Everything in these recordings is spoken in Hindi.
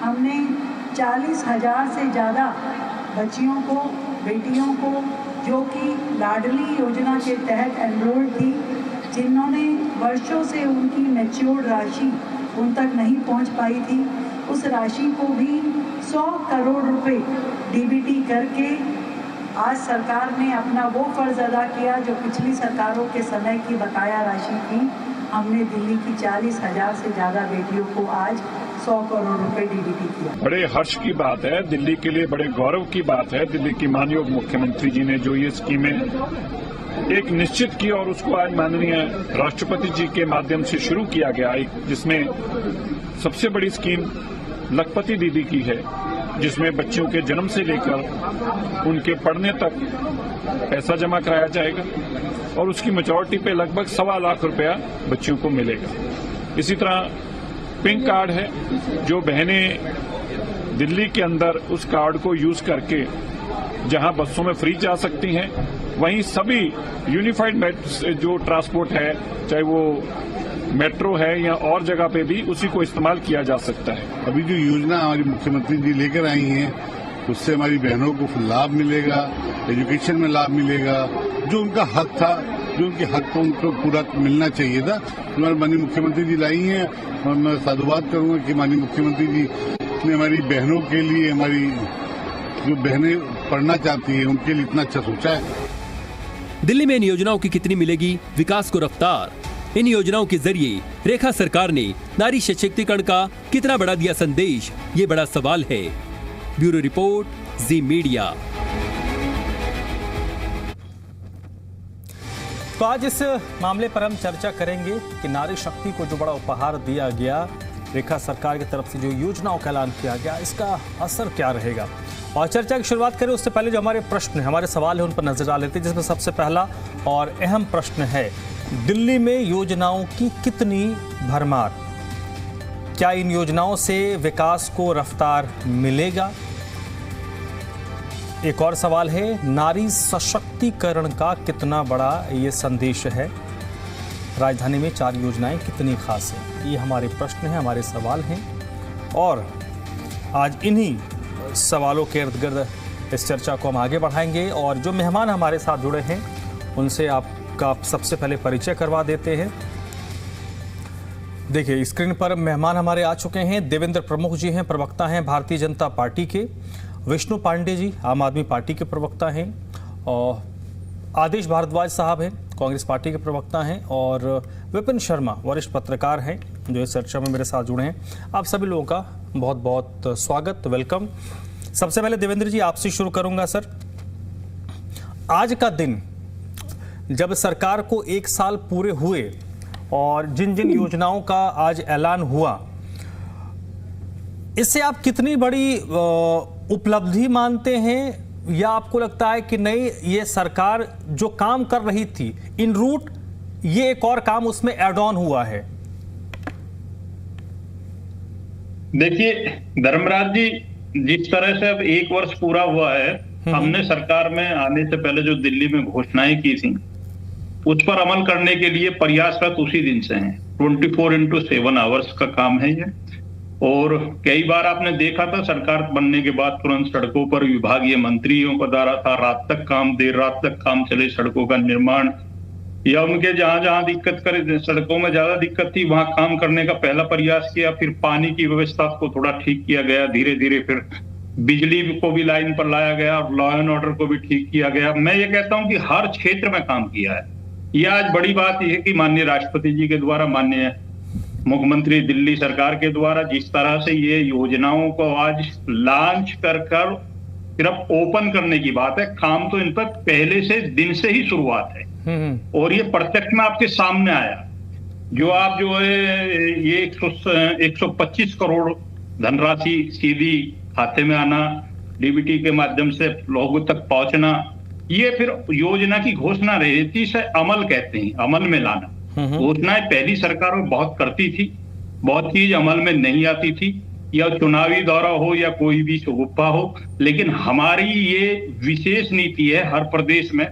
हमने 40,000 से ज़्यादा बच्चियों को, बेटियों को, जो कि लाडली योजना के तहत एनरोल्ड थी, जिन्होंने वर्षों से उनकी मैच्योर्ड राशि उन तक नहीं पहुंच पाई थी, उस राशि को भी 100 करोड़ रुपए डीबीटी करके आज सरकार ने अपना वो फर्ज अदा किया जो पिछली सरकारों के समय की बकाया राशि थी। हमने दिल्ली की 40,000 से ज़्यादा बेटियों को आज 100 करोड़ रुपए डीबीटी किया। बड़े हर्ष की बात है, दिल्ली के लिए बड़े गौरव की बात है। दिल्ली की माननीय मुख्यमंत्री जी ने जो ये स्कीमें एक निश्चित की और उसको आज माननीय राष्ट्रपति जी के माध्यम से शुरू किया गया, एक जिसमें सबसे बड़ी स्कीम लखपति दीदी की है, जिसमें बच्चों के जन्म से लेकर उनके पढ़ने तक पैसा जमा कराया जाएगा और उसकी मैच्योरिटी पे लगभग 1.25 लाख रुपया बच्चों को मिलेगा। इसी तरह पिंक कार्ड है, जो बहनें दिल्ली के अंदर उस कार्ड को यूज करके जहां बसों में फ्री जा सकती हैं, वहीं सभी यूनिफाइड जो ट्रांसपोर्ट है, चाहे वो मेट्रो है या और जगह पे भी उसी को इस्तेमाल किया जा सकता है। अभी जो योजना हमारी मुख्यमंत्री जी लेकर आई हैं, उससे हमारी बहनों को लाभ मिलेगा, एजुकेशन में लाभ मिलेगा, जो उनका हक था, जो उनके हक को उनको पूरा मिलना चाहिए था, हमारे माननीय मुख्यमंत्री जी लाई हैं। और मैं साधुवाद करूंगा कि माननीय मुख्यमंत्री जी ने हमारी बहनों के लिए, हमारी जो बहनें पढ़ना चाहती है उनके लिए इतना अच्छा सोचा है। दिल्ली में इन योजनाओं की कितनी मिलेगी विकास को रफ्तार? इन योजनाओं के जरिए रेखा सरकार ने नारी सशक्तिकरण का कितना बड़ा दिया संदेश, ये बड़ा सवाल है। ब्यूरो रिपोर्ट, जी मीडिया। तो आज इस मामले पर हम चर्चा करेंगे कि नारी शक्ति को जो बड़ा उपहार दिया गया, रेखा सरकार की तरफ से जो योजनाओं का ऐलान किया गया, इसका असर क्या रहेगा। और चर्चा की शुरुआत करें उससे पहले जो हमारे प्रश्न, हमारे सवाल है उन पर नजर डाल लेते हैं, जिसमें सबसे पहला और अहम प्रश्न है, दिल्ली में योजनाओं की कितनी भरमार? क्या इन योजनाओं से विकास को रफ्तार मिलेगा? एक और सवाल है, नारी सशक्तिकरण का कितना बड़ा ये संदेश है? राजधानी में 4 योजनाएं कितनी खास हैं? ये हमारे प्रश्न हैं, हमारे सवाल हैं। और आज इन्हीं सवालों के इर्द गिर्द इस चर्चा को हम आगे बढ़ाएंगे। और जो मेहमान हमारे साथ जुड़े हैं उनसे आपका सबसे पहले परिचय करवा देते हैं। देखिए, स्क्रीन पर मेहमान हमारे आ चुके हैं। देवेंद्र प्रमुख जी हैं, प्रवक्ता हैं भारतीय जनता पार्टी के। विष्णु पांडे जी आम आदमी पार्टी के प्रवक्ता हैं। और आदेश भारद्वाज साहब हैं, कांग्रेस पार्टी के प्रवक्ता हैं। और विपिन शर्मा वरिष्ठ पत्रकार हैं, जो इस चर्चा में मेरे साथ जुड़े हैं। आप सभी लोगों का बहुत बहुत स्वागत, वेलकम। सबसे पहले देवेंद्र जी आपसे शुरू करूंगा। सर, आज का दिन जब सरकार को 1 साल पूरे हुए और जिन जिन योजनाओं का आज ऐलान हुआ, इससे आप कितनी बड़ी उपलब्धि मानते हैं, या आपको लगता है कि नहीं, ये सरकार जो काम कर रही थी इन रूट, ये एक और काम उसमें ऐड ऑन हुआ है? देखिए धर्मराज जी, जिस तरह से अब 1 वर्ष पूरा हुआ है, हमने सरकार में आने से पहले जो दिल्ली में घोषणाएं की थी उस पर अमल करने के लिए प्रयासरत उसी दिन से हैं। 24/7 आवर्स का काम है ये। और कई बार आपने देखा था सरकार बनने के बाद तुरंत सड़कों पर विभागीय मंत्रियों का दौरा था, रात तक काम, देर रात तक काम चले सड़कों का निर्माण, या उनके जहां जहां दिक्कत करे, सड़कों में ज्यादा दिक्कत थी वहां काम करने का पहला प्रयास किया। फिर पानी की व्यवस्था को थोड़ा ठीक किया गया, धीरे धीरे फिर बिजली को भी लाइन पर लाया गया और लॉ एंड ऑर्डर को भी ठीक किया गया। मैं ये कहता हूं कि हर क्षेत्र में काम किया है। ये आज बड़ी बात यह है कि माननीय राष्ट्रपति जी के द्वारा, माननीय मुख्यमंत्री दिल्ली सरकार के द्वारा जिस तरह से ये योजनाओं को आज लॉन्च कर सिर्फ ओपन करने की बात है, काम तो इन पर पहले से दिन से ही शुरुआत है। और ये प्रत्यक्ष में आपके सामने आया। जो आप जो है ये 125 करोड़ धनराशि सीधी खाते में आना, डीबीटी के माध्यम से लोगों तक पहुंचना, ये फिर योजना की घोषणा रही थी, इसे अमल कहते हैं, अमल में लाना। घोषणाएं पहली सरकार में बहुत करती थी, बहुत चीज अमल में नहीं आती थी, या चुनावी दौरा हो या कोई भी शगुफ्फा हो। लेकिन हमारी ये विशेष नीति है, हर प्रदेश में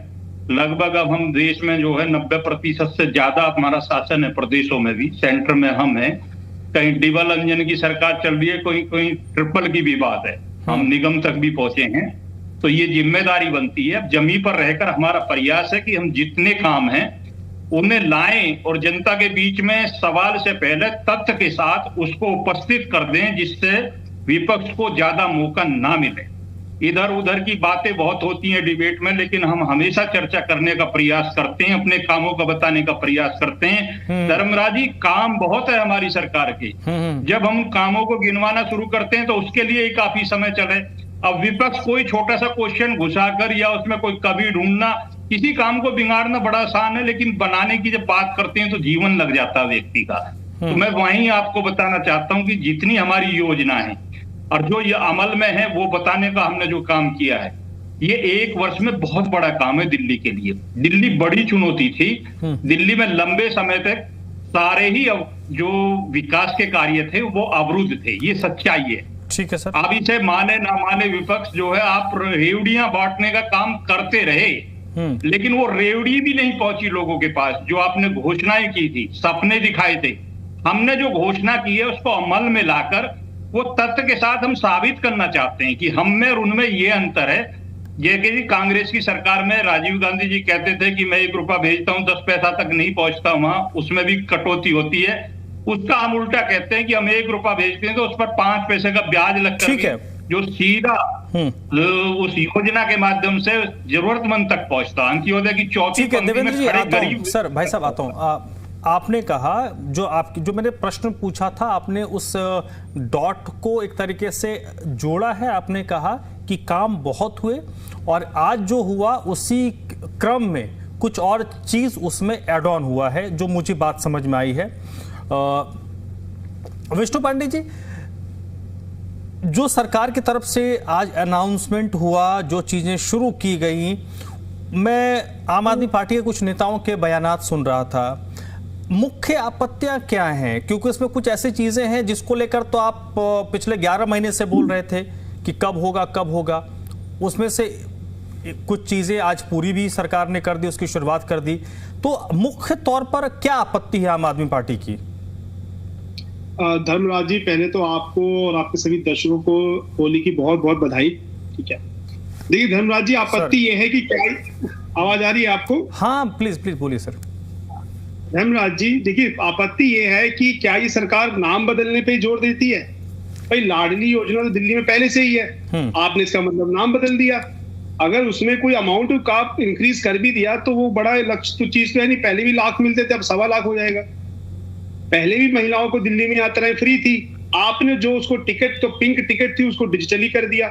लगभग अब हम देश में जो है 90% से ज्यादा हमारा शासन है, प्रदेशों में भी, सेंटर में हम हैं। कहीं डबल इंजन की सरकार चल रही है, कोई कोई ट्रिपल की भी बात है, हम निगम तक भी पहुंचे हैं। तो ये जिम्मेदारी बनती है। अब जमीन पर रहकर हमारा प्रयास है कि हम जितने काम हैं उन्हें लाएं और जनता के बीच में सवाल से पहले तथ्य के साथ उसको उपस्थित कर दें, जिससे विपक्ष को ज्यादा मौका ना मिले। इधर उधर की बातें बहुत होती हैं डिबेट में, लेकिन हम हमेशा चर्चा करने का प्रयास करते हैं, अपने कामों का बताने का प्रयास करते हैं। धर्मराज जी, काम बहुत है हमारी सरकार के। जब हम कामों को गिनवाना शुरू करते हैं तो उसके लिए ही काफी समय चले। अब विपक्ष कोई छोटा सा क्वेश्चन घुसाकर या उसमें कोई कभी ढूंढना, किसी काम को बिगाड़ना बड़ा आसान है, लेकिन बनाने की जब बात करते हैं तो जीवन लग जाता है व्यक्ति का। तो मैं वहीं आपको बताना चाहता हूं कि जितनी हमारी योजना है और जो ये अमल में है वो बताने का हमने जो काम किया है, ये 1 वर्ष में बहुत बड़ा काम है दिल्ली के लिए। दिल्ली बड़ी चुनौती थी। दिल्ली में लंबे समय तक सारे ही जो विकास के कार्य थे वो अवरुद्ध थे, ये सच्चाई है। ठीक है सर। अब इसे माने ना माने विपक्ष जो है, आप रेवड़ियां बांटने का काम करते रहे, लेकिन वो रेवड़ी भी नहीं पहुंची लोगों के पास। जो आपने घोषणाएं की थी, सपने दिखाए थे, हमने जो घोषणा की है उसको अमल में लाकर वो तथ्य के साथ हम साबित करना चाहते हैं कि हम में और उनमें ये अंतर है। जैसे कि कांग्रेस की सरकार में राजीव गांधी जी कहते थे कि मैं 1 रुपया भेजता हूं 10 पैसा तक नहीं पहुंचता वहां, उसमें भी कटौती होती है। उसका हम उल्टा कहते हैं कि हम 1 रुपया भेजते हैं तो उस पर 5 पैसे का ब्याज लगता है, जो सीधा उस योजना के माध्यम से जरूरतमंद तक पहुंचता। अंत्योदय की चौथी पंक्ति में खड़े गरीब। सर भाई साहब आता हूं, आपने कहा जो मैंने प्रश्न पूछा था, आपने उस डॉट को एक तरीके से जोड़ा है। आपने कहा कि काम बहुत हुए और आज जो हुआ उसी क्रम में कुछ और चीज उसमें एड ऑन हुआ है, जो मुझे बात समझ में आई है। विष्णु पांडे जी, जो सरकार की तरफ से आज अनाउंसमेंट हुआ, जो चीजें शुरू की गई, मैं आम आदमी पार्टी के कुछ नेताओं के बयानात सुन रहा था। मुख्य आपत्तियां क्या हैं? क्योंकि इसमें कुछ ऐसी चीजें हैं जिसको लेकर तो आप पिछले 11 महीने से बोल रहे थे कि कब होगा कब होगा। उसमें से कुछ चीजें आज पूरी भी सरकार ने कर दी, उसकी शुरुआत कर दी। तो मुख्य तौर पर क्या आपत्ति है आम आदमी पार्टी की? धर्मराज जी, पहले तो आपको और आपके सभी दर्शकों को होली की बहुत बहुत बधाई। ठीक है, देखिए धर्मराज जी, आपत्ति ये है कि क्या आवाज आ रही है आपको? हाँ प्लीज प्लीज बोलिए सर। धर्मराज जी देखिए, आपत्ति ये है कि क्या ये सरकार नाम बदलने पे जोर देती है? भाई लाडली योजना तो दिल्ली में पहले से ही है, आपने इसका मतलब नाम बदल दिया। अगर उसमें कोई अमाउंट का इंक्रीज कर भी दिया तो वो बड़ा लक्ष्य तो चीज तो है नहीं। पहले भी लाख मिलते थे, अब 1.25 लाख हो जाएगा। पहले भी महिलाओं को दिल्ली में यात्राएं फ्री थी, आपने जो उसको टिकट, तो पिंक टिकट थी, उसको डिजिटली कर दिया।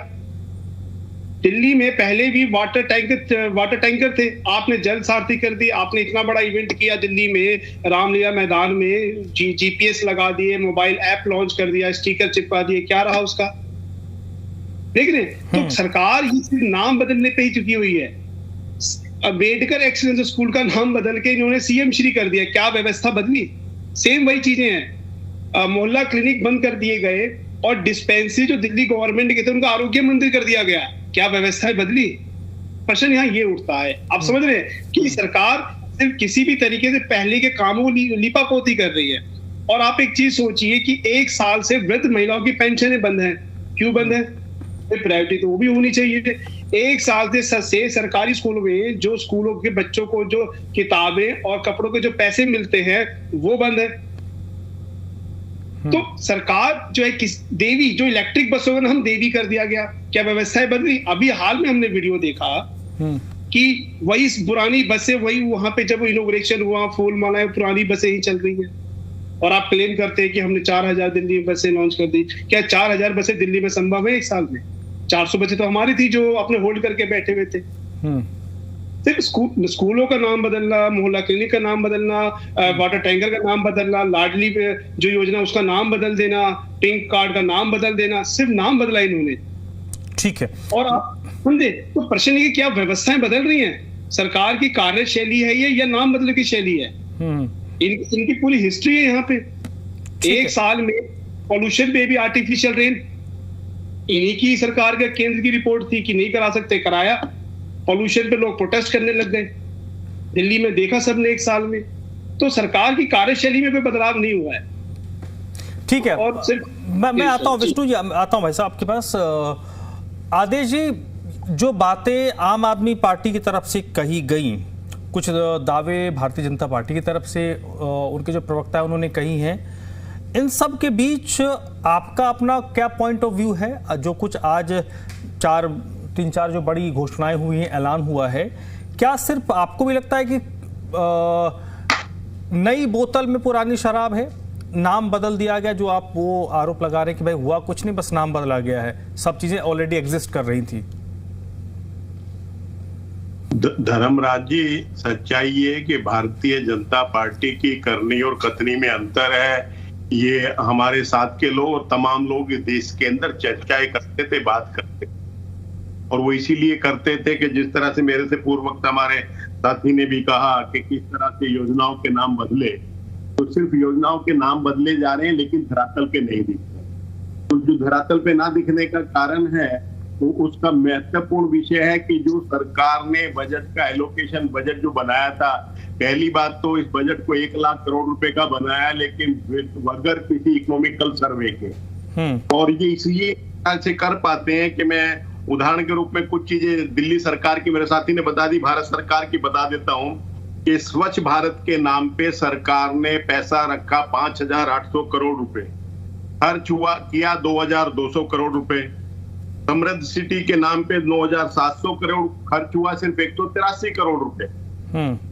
दिल्ली में पहले भी वाटर टैंकर थे, आपने जल सारथी कर दी। आपने इतना बड़ा इवेंट किया दिल्ली में, रामलीला मैदान में, जीपीएस लगा दिए, मोबाइल ऐप लॉन्च कर दिया, स्टिकर चिपका दिए। क्या रहा उसका? देख रहे, तो सरकार ही सिर्फ नाम बदलने पे ही चुकी हुई है। अम्बेडकर एक्सीलेंस स्कूल का नाम बदल के इन्होंने सीएम श्री कर दिया। क्या व्यवस्था बदली? सेम वही चीजें हैं। मोहल्ला क्लिनिक बंद कर दिए गए और डिस्पेंसरी जो दिल्ली गवर्नमेंट के थे उनका आरोग्य मंदिर कर दिया गया। क्या व्यवस्थाएं बदली? प्रश्न यहाँ ये उठता है। आप समझ रहे हैं कि सरकार सिर्फ किसी भी तरीके से पहले के कामों को लिपापोती कर रही है। और आप एक चीज सोचिए कि 1 साल से वृद्ध महिलाओं की पेंशनें बंद हैं। क्यों बंद है? प्रायोरिटी तो वो भी होनी चाहिए। 1 साल से सरकारी स्कूलों में जो स्कूलों के बच्चों को जो किताबें और कपड़ों के जो पैसे मिलते हैं वो बंद है। तो सरकार जो है देवी, जो इलेक्ट्रिक बसों का नाम देवी कर दिया गया। क्या व्यवस्थाएं बदली? अभी हाल में हमने वीडियो देखा कि वही पुरानी बसें, वही वहां पे जब इनॉग्रेशन हुआ, फूल मालाएं, पुरानी बसें ही चल रही है। और आप क्लेम करते हैं कि हमने 4000 दिल्ली में बसें लॉन्च कर दी। क्या 4000 बसें दिल्ली में संभव है 1 साल में? 400 बसें तो हमारी थी जो अपने होल्ड करके बैठे हुए थे। सिर्फ स्कूलों का नाम बदलना, मोहल्ला क्लिनिक का नाम बदलना, वाटर टैंकर का नाम बदलना, लाडली जो योजना उसका नाम बदल देना, पिंक कार्ड का नाम बदल देना, सिर्फ नाम बदला इन्होंने। ठीक है। और आप समझे, तो प्रश्न ये कि क्या व्यवस्थाएं बदल रही हैं? सरकार की कार्यशैली है ये या नाम बदलने की शैली है? इनकी पूरी हिस्ट्री है यहाँ पे। 1 साल में पॉल्यूशन पे भी आर्टिफिशियल रेन, इन्हीं की सरकार के केंद्र की रिपोर्ट थी कि नहीं करा सकते, कराया। पॉल्यूशन पे लोग प्रोटेस्ट करने लग गए। दिल्ली में देखा सबने 1 साल में। तो सरकार की कार्यशैली में कोई बदलाव नहीं हुआ है। ठीक है, और सिर्फ मैं आता हूं विष्णु जी, आता हूं भाई साहब आपके पास। आदेश जी, जो बातें आम आदमी पार्टी की तरफ से कही गई, कुछ दावे भारतीय जनता पार्टी की तरफ से उनके जो प्रवक्ता है उन्होंने कही हैं, इन सब के बीच आपका अपना क्या पॉइंट ऑफ व्यू है? जो कुछ आज 3-4 जो बड़ी घोषणाएं हुई हैं, ऐलान हुआ है, क्या सिर्फ आपको भी लगता है कि नई बोतल में पुरानी शराब है, नाम बदल दिया गया, जो आप वो आरोप लगा रहे हैं कि भाई हुआ कुछ नहीं, बस नाम बदला गया है, सब चीजें ऑलरेडी एग्जिस्ट कर रही थी? धर्मराज जी, सच्चाई ये है कि भारतीय जनता पार्टी की करनी और कथनी में अंतर है। ये हमारे साथ के लोग और तमाम लोग इस देश के अंदर चर्चाएं करते थे, बात करते थे, और वो इसीलिए करते थे कि जिस तरह से मेरे से पूर्व वक्त हमारे साथी ने भी कहा कि किस तरह से योजनाओं के नाम बदले, तो सिर्फ योजनाओं के नाम बदले जा रहे हैं लेकिन धरातल पे नहीं दिख रहे। तो जो धरातल पे ना दिखने का कारण है, तो उसका महत्वपूर्ण विषय है कि जो सरकार ने बजट का एलोकेशन बजट जो बनाया था, पहली बात तो इस बजट को 1 लाख करोड़ रुपए का बनाया, लेकिन बगैर किसी इकोनॉमिकल सर्वे के। और ये इसलिए से कर पाते हैं कि मैं उदाहरण के रूप में कुछ चीजें दिल्ली सरकार की मेरे साथी ने बता दी, भारत सरकार की बता देता हूं कि स्वच्छ भारत के नाम पे सरकार ने पैसा रखा 5,800 करोड़ रुपए, खर्च हुआ किया 2,200 करोड़ रुपए। समृद्ध सिटी के नाम पे 9,700 करोड़ खर्च हुआ, सिर्फ 183 करोड़ रुपए।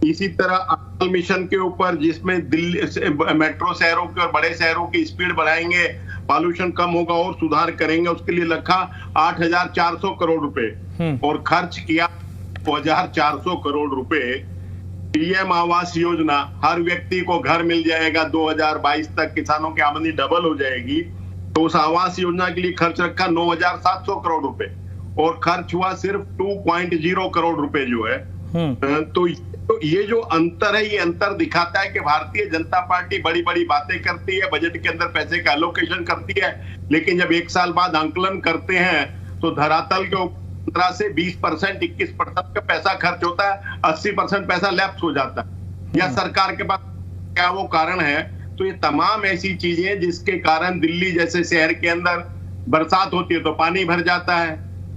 इसी तरह अटल मिशन के ऊपर, जिसमें दिल्ली मेट्रो शहरों के और बड़े शहरों की स्पीड बढ़ाएंगे, पॉल्यूशन कम होगा और सुधार करेंगे, उसके लिए रखा 8,400 करोड़ रुपए और खर्च किया 2,400 करोड़ रुपए। पीएम आवास योजना, हर व्यक्ति को घर मिल जाएगा, 2022 तक किसानों की आमदनी डबल हो जाएगी, तो उस आवास योजना के लिए खर्च रखा 9,700 करोड़ रुपए और खर्च हुआ सिर्फ 2.0 करोड़ रुपए जो है। तो ये जो अंतर है, ये अंतर दिखाता है कि भारतीय जनता पार्टी बड़ी बड़ी बातें करती है, बजट के अंदर पैसे का एलोकेशन करती है, लेकिन जब 1 साल बाद आंकलन करते हैं तो धरातल के 15 से 20%, 21% का पैसा खर्च होता है, 80% पैसा लैप्स हो जाता है। या सरकार के पास क्या वो कारण है? तो ये तमाम ऐसी चीजें जिसके कारण दिल्ली जैसे शहर के अंदर बरसात होती है तो पानी भर जाता है,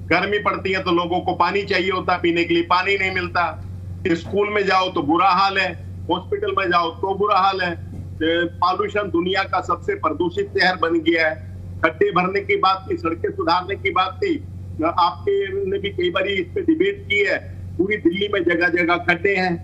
गर्मी पड़ती है तो लोगों को पानी चाहिए होता है, पीने के लिए पानी नहीं मिलता, स्कूल में जाओ तो बुरा हाल है, हॉस्पिटल में जाओ तो बुरा हाल है, पॉल्यूशन दुनिया का सबसे प्रदूषित शहर बन गया है, खड्डे भरने की बात थी, सड़कें सुधारने की बात थी, आपके ने भी कई बार इस पे डिबेट की है, पूरी दिल्ली में जगह जगह खड्डे हैं,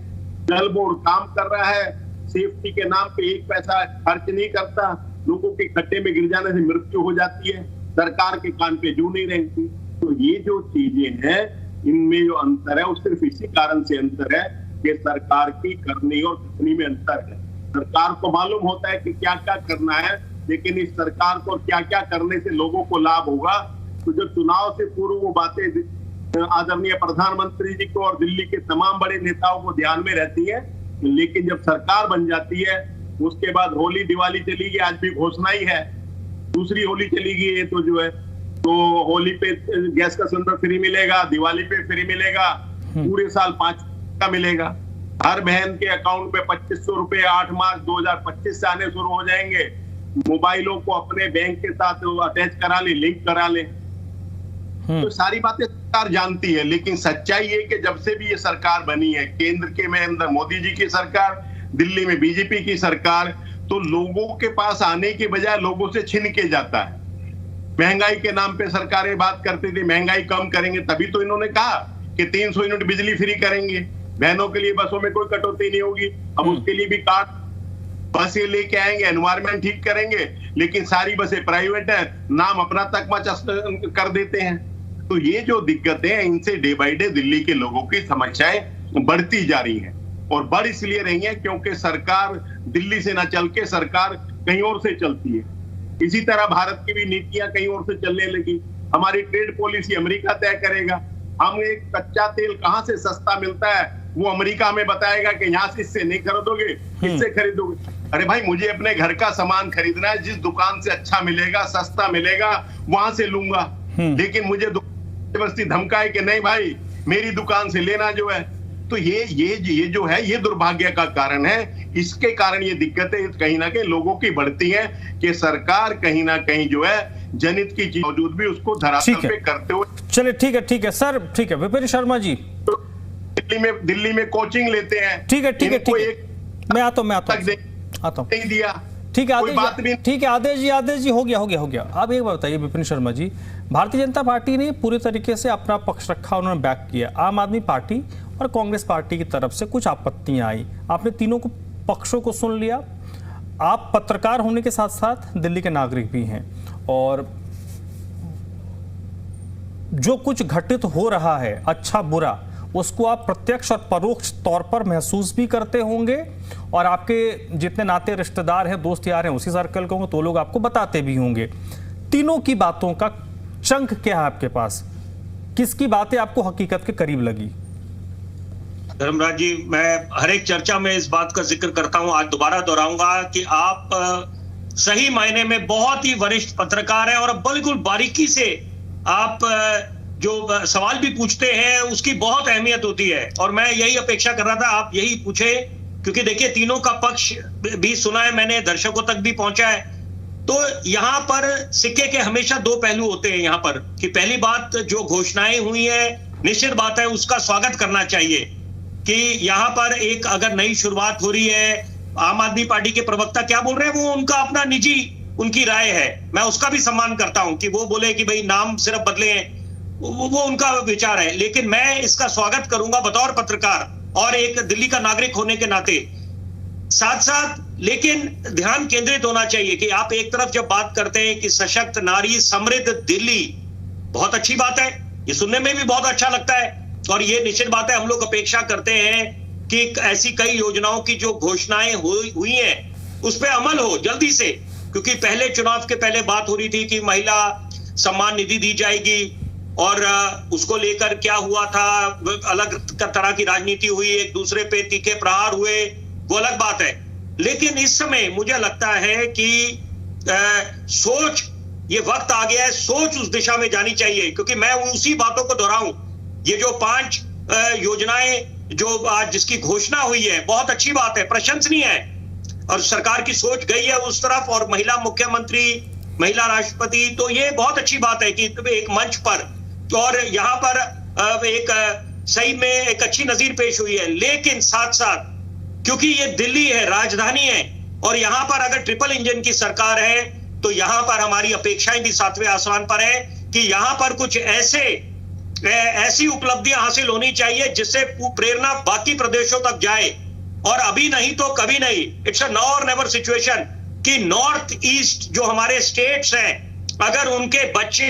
जल बोर्ड काम कर रहा है, सेफ्टी के नाम पे 1 पैसा खर्च नहीं करता, लोगों के खड्डे में गिर जाने से मृत्यु हो जाती है, सरकार के कान पे जू नहीं रहती। तो ये जो चीजें हैं, इनमें जो अंतर है वो सिर्फ इसी कारण से अंतर है कि सरकार की करनी और कथनी में अंतर है। सरकार को मालूम होता है कि क्या क्या करना है, लेकिन इस सरकार को क्या क्या करने से लोगों को लाभ होगा, तो जब चुनाव से पूर्व वो बातें आदरणीय प्रधानमंत्री जी को और दिल्ली के तमाम बड़े नेताओं को ध्यान में रहती है, लेकिन जब सरकार बन जाती है उसके बाद होली दिवाली चली गई, आज भी घोषणा ही है, दूसरी होली चली गई है, तो जो है तो होली पे गैस का सिलेंडर फ्री मिलेगा, दिवाली पे फ्री मिलेगा, पूरे साल 5 का मिलेगा, हर बहन के अकाउंट पे 2,500 रुपए 8 मार्च 2025 से आने शुरू हो जाएंगे, मोबाइलों को अपने बैंक के साथ अटैच करा ले, लिंक करा ले। तो सारी बातें सरकार जानती है, लेकिन सच्चाई है कि जब से भी ये सरकार बनी है, केंद्र के में अंदर मोदी जी की सरकार, दिल्ली में बीजेपी की सरकार, तो लोगों के पास आने के बजाय लोगों से छीन के जाता है। महंगाई के नाम पे सरकारें बात करती थी महंगाई कम करेंगे, तभी तो इन्होंने कहा कि 300 यूनिट बिजली फ्री करेंगे, बहनों के लिए बसों में कोई कटौती नहीं होगी, अब उसके लिए भी कार्ड बस ये लेके आएंगे, एनवायरमेंट ठीक करेंगे, लेकिन सारी बसें प्राइवेट है, नाम अपना तकमा कर देते हैं। तो ये जो दिक्कतें हैं, इनसे डे बाय डे दिल्ली के लोगों की समस्याएं बढ़ती जा रही हैं, और बढ़ इसलिए रही है क्योंकि सरकार दिल्ली से ना चल के सरकार कहीं और से चलती है। इसी तरह भारत की भी नीतियां कहीं और से चलने लगी। हमारी ट्रेड पॉलिसी अमेरिका तय करेगा, हम एक कच्चा तेल कहां से सस्ता मिलता है वो अमेरिका में बताएगा कि यहाँ से इससे नहीं खरीदोगे, इससे खरीदोगे। अरे भाई, मुझे अपने घर का सामान खरीदना है, जिस दुकान से अच्छा मिलेगा, सस्ता मिलेगा, वहां से लूंगा, लेकिन मुझे जबरदस्ती धमकाए कि नहीं भाई मेरी दुकान से लेना जो है, तो ये जो है ये दुर्भाग्य का कारण है। इसके कारण ये दिक्कतें कहीं ना कहीं लोगों की बढ़ती हैं कि सरकार कहीं ना कहीं जो है जनहित की चीज मौजूद भी उसको धरातल पे करते हुए। चलिए ठीक है सर, ठीक है विपिन शर्मा जी, दिल्ली में कोचिंग लेते हैं। ठीक है मैं आता हूं नहीं दिया। ठीक है आदेश जी हो गया। अब एक बात बताइए विपिन शर्मा जी, भारतीय जनता पार्टी ने पूरे तरीके से अपना पक्ष रखा, उन्होंने बैक किया। आम आदमी पार्टी और कांग्रेस पार्टी की तरफ से कुछ आपत्तियां आई, आपने तीनों को पक्षों को सुन लिया। आप पत्रकार होने के साथ साथ दिल्ली के नागरिक भी हैं और जो कुछ घटित हो रहा है अच्छा बुरा उसको आप प्रत्यक्ष और परोक्ष तौर पर महसूस भी करते होंगे और आपके जितने नाते रिश्तेदार हैं दोस्त यार हैं उसी सर्कल के होंगे तो लोग आपको बताते भी होंगे। तीनों की बातों का चंक क्या है आपके पास, किसकी बातें आपको हकीकत के करीब लगी? धर्मराज जी, मैं हर एक चर्चा में इस बात का जिक्र करता हूं, आज दोबारा दोहराऊंगा कि आप सही मायने में बहुत ही वरिष्ठ पत्रकार हैं और बिल्कुल बारीकी से आप जो सवाल भी पूछते हैं उसकी बहुत अहमियत होती है और मैं यही अपेक्षा कर रहा था आप यही पूछे, क्योंकि देखिए तीनों का पक्ष भी सुना है मैंने, दर्शकों तक भी पहुंचा है। तो यहाँ पर सिक्के के हमेशा दो पहलू होते हैं यहाँ पर, कि पहली बात जो घोषणाएं हुई है निश्चित बात है उसका स्वागत करना चाहिए कि यहाँ पर एक अगर नई शुरुआत हो रही है। आम आदमी पार्टी के प्रवक्ता क्या बोल रहे हैं वो उनका अपना निजी उनकी राय है, मैं उसका भी सम्मान करता हूं कि वो बोले कि भाई नाम सिर्फ बदले हैं, वो उनका विचार है। लेकिन मैं इसका स्वागत करूंगा बतौर पत्रकार और एक दिल्ली का नागरिक होने के नाते। साथ साथ लेकिन ध्यान केंद्रित होना चाहिए कि आप एक तरफ जब बात करते हैं कि सशक्त नारी समृद्ध दिल्ली, बहुत अच्छी बात है, ये सुनने में भी बहुत अच्छा लगता है और ये निश्चित बात है हम लोग अपेक्षा करते हैं कि ऐसी कई योजनाओं की जो घोषणाएं हुई हैं उस पर अमल हो जल्दी से, क्योंकि पहले चुनाव के पहले बात हो रही थी कि महिला सम्मान निधि दी जाएगी और उसको लेकर क्या हुआ था, अलग तरह की राजनीति हुई, एक दूसरे पे तीखे प्रहार हुए, वो अलग बात है। लेकिन इस समय मुझे लगता है कि सोच, ये वक्त आ गया है, सोच उस दिशा में जानी चाहिए, क्योंकि मैं उसी बातों को दोहराऊं, ये जो 5 योजनाएं जो आज जिसकी घोषणा हुई है बहुत अच्छी बात है, प्रशंसनीय है और सरकार की सोच गई है उस तरफ और महिला मुख्यमंत्री, महिला राष्ट्रपति, तो ये बहुत अच्छी बात है कि एक मंच पर और यहाँ पर एक सही में एक अच्छी नजीर पेश हुई है। लेकिन साथ साथ क्योंकि ये दिल्ली है, राजधानी है और यहाँ पर अगर ट्रिपल इंजन की सरकार है तो यहाँ पर हमारी अपेक्षाएं भी 7वें आसमान पर है कि यहाँ पर कुछ ऐसी उपलब्धियां हासिल होनी चाहिए जिससे प्रेरणा बाकी प्रदेशों तक जाए और अभी नहीं तो कभी नहीं। इट्स अ नाउ और नेवर सिचुएशन कि नॉर्थ ईस्ट जो हमारे स्टेट्स हैं अगर उनके बच्चे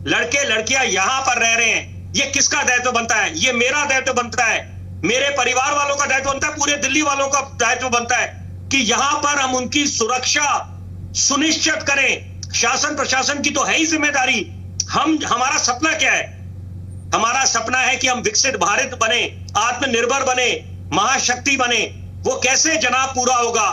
लड़के लड़कियां यहां पर रह रहे हैं, ये किसका दायित्व बनता है? ये मेरा दायित्व बनता है, मेरे परिवार वालों का दायित्व बनता है, पूरे दिल्ली वालों का दायित्व बनता है कि यहां पर हम उनकी सुरक्षा सुनिश्चित करें। शासन प्रशासन की तो है ही जिम्मेदारी। हमारा सपना क्या है? हमारा सपना है कि हम विकसित भारत बने, आत्मनिर्भर बने, महाशक्ति बने। वो कैसे जनाब पूरा होगा?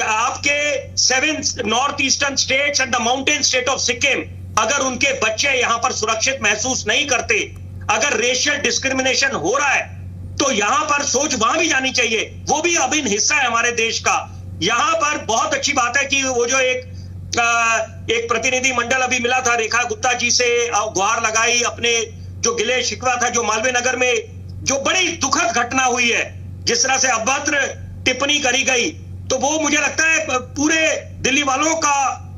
आपके 7 north eastern states and the mountain state of Sikkim, अगर उनके बच्चे यहां पर सुरक्षित महसूस नहीं करते, अगर रेशियल डिस्क्रिमिनेशन हो रहा है तो यहां पर सोच वहां भी जानी चाहिए। वो भी अभिन्न हिस्सा है हमारे देश का। यहां पर बहुत अच्छी बात है कि वो जो एक प्रतिनिधि मंडल अभी मिला था, रेखा गुप्ता जी से गुहार लगाई, अपने जो गिले शिकवा था, जो मालवीय नगर में जो बड़ी दुखद घटना हुई है, जिस तरह से अभद्र टिप्पणी करी गई, तो वो मुझे लगता है पूरे दिल्ली वालों का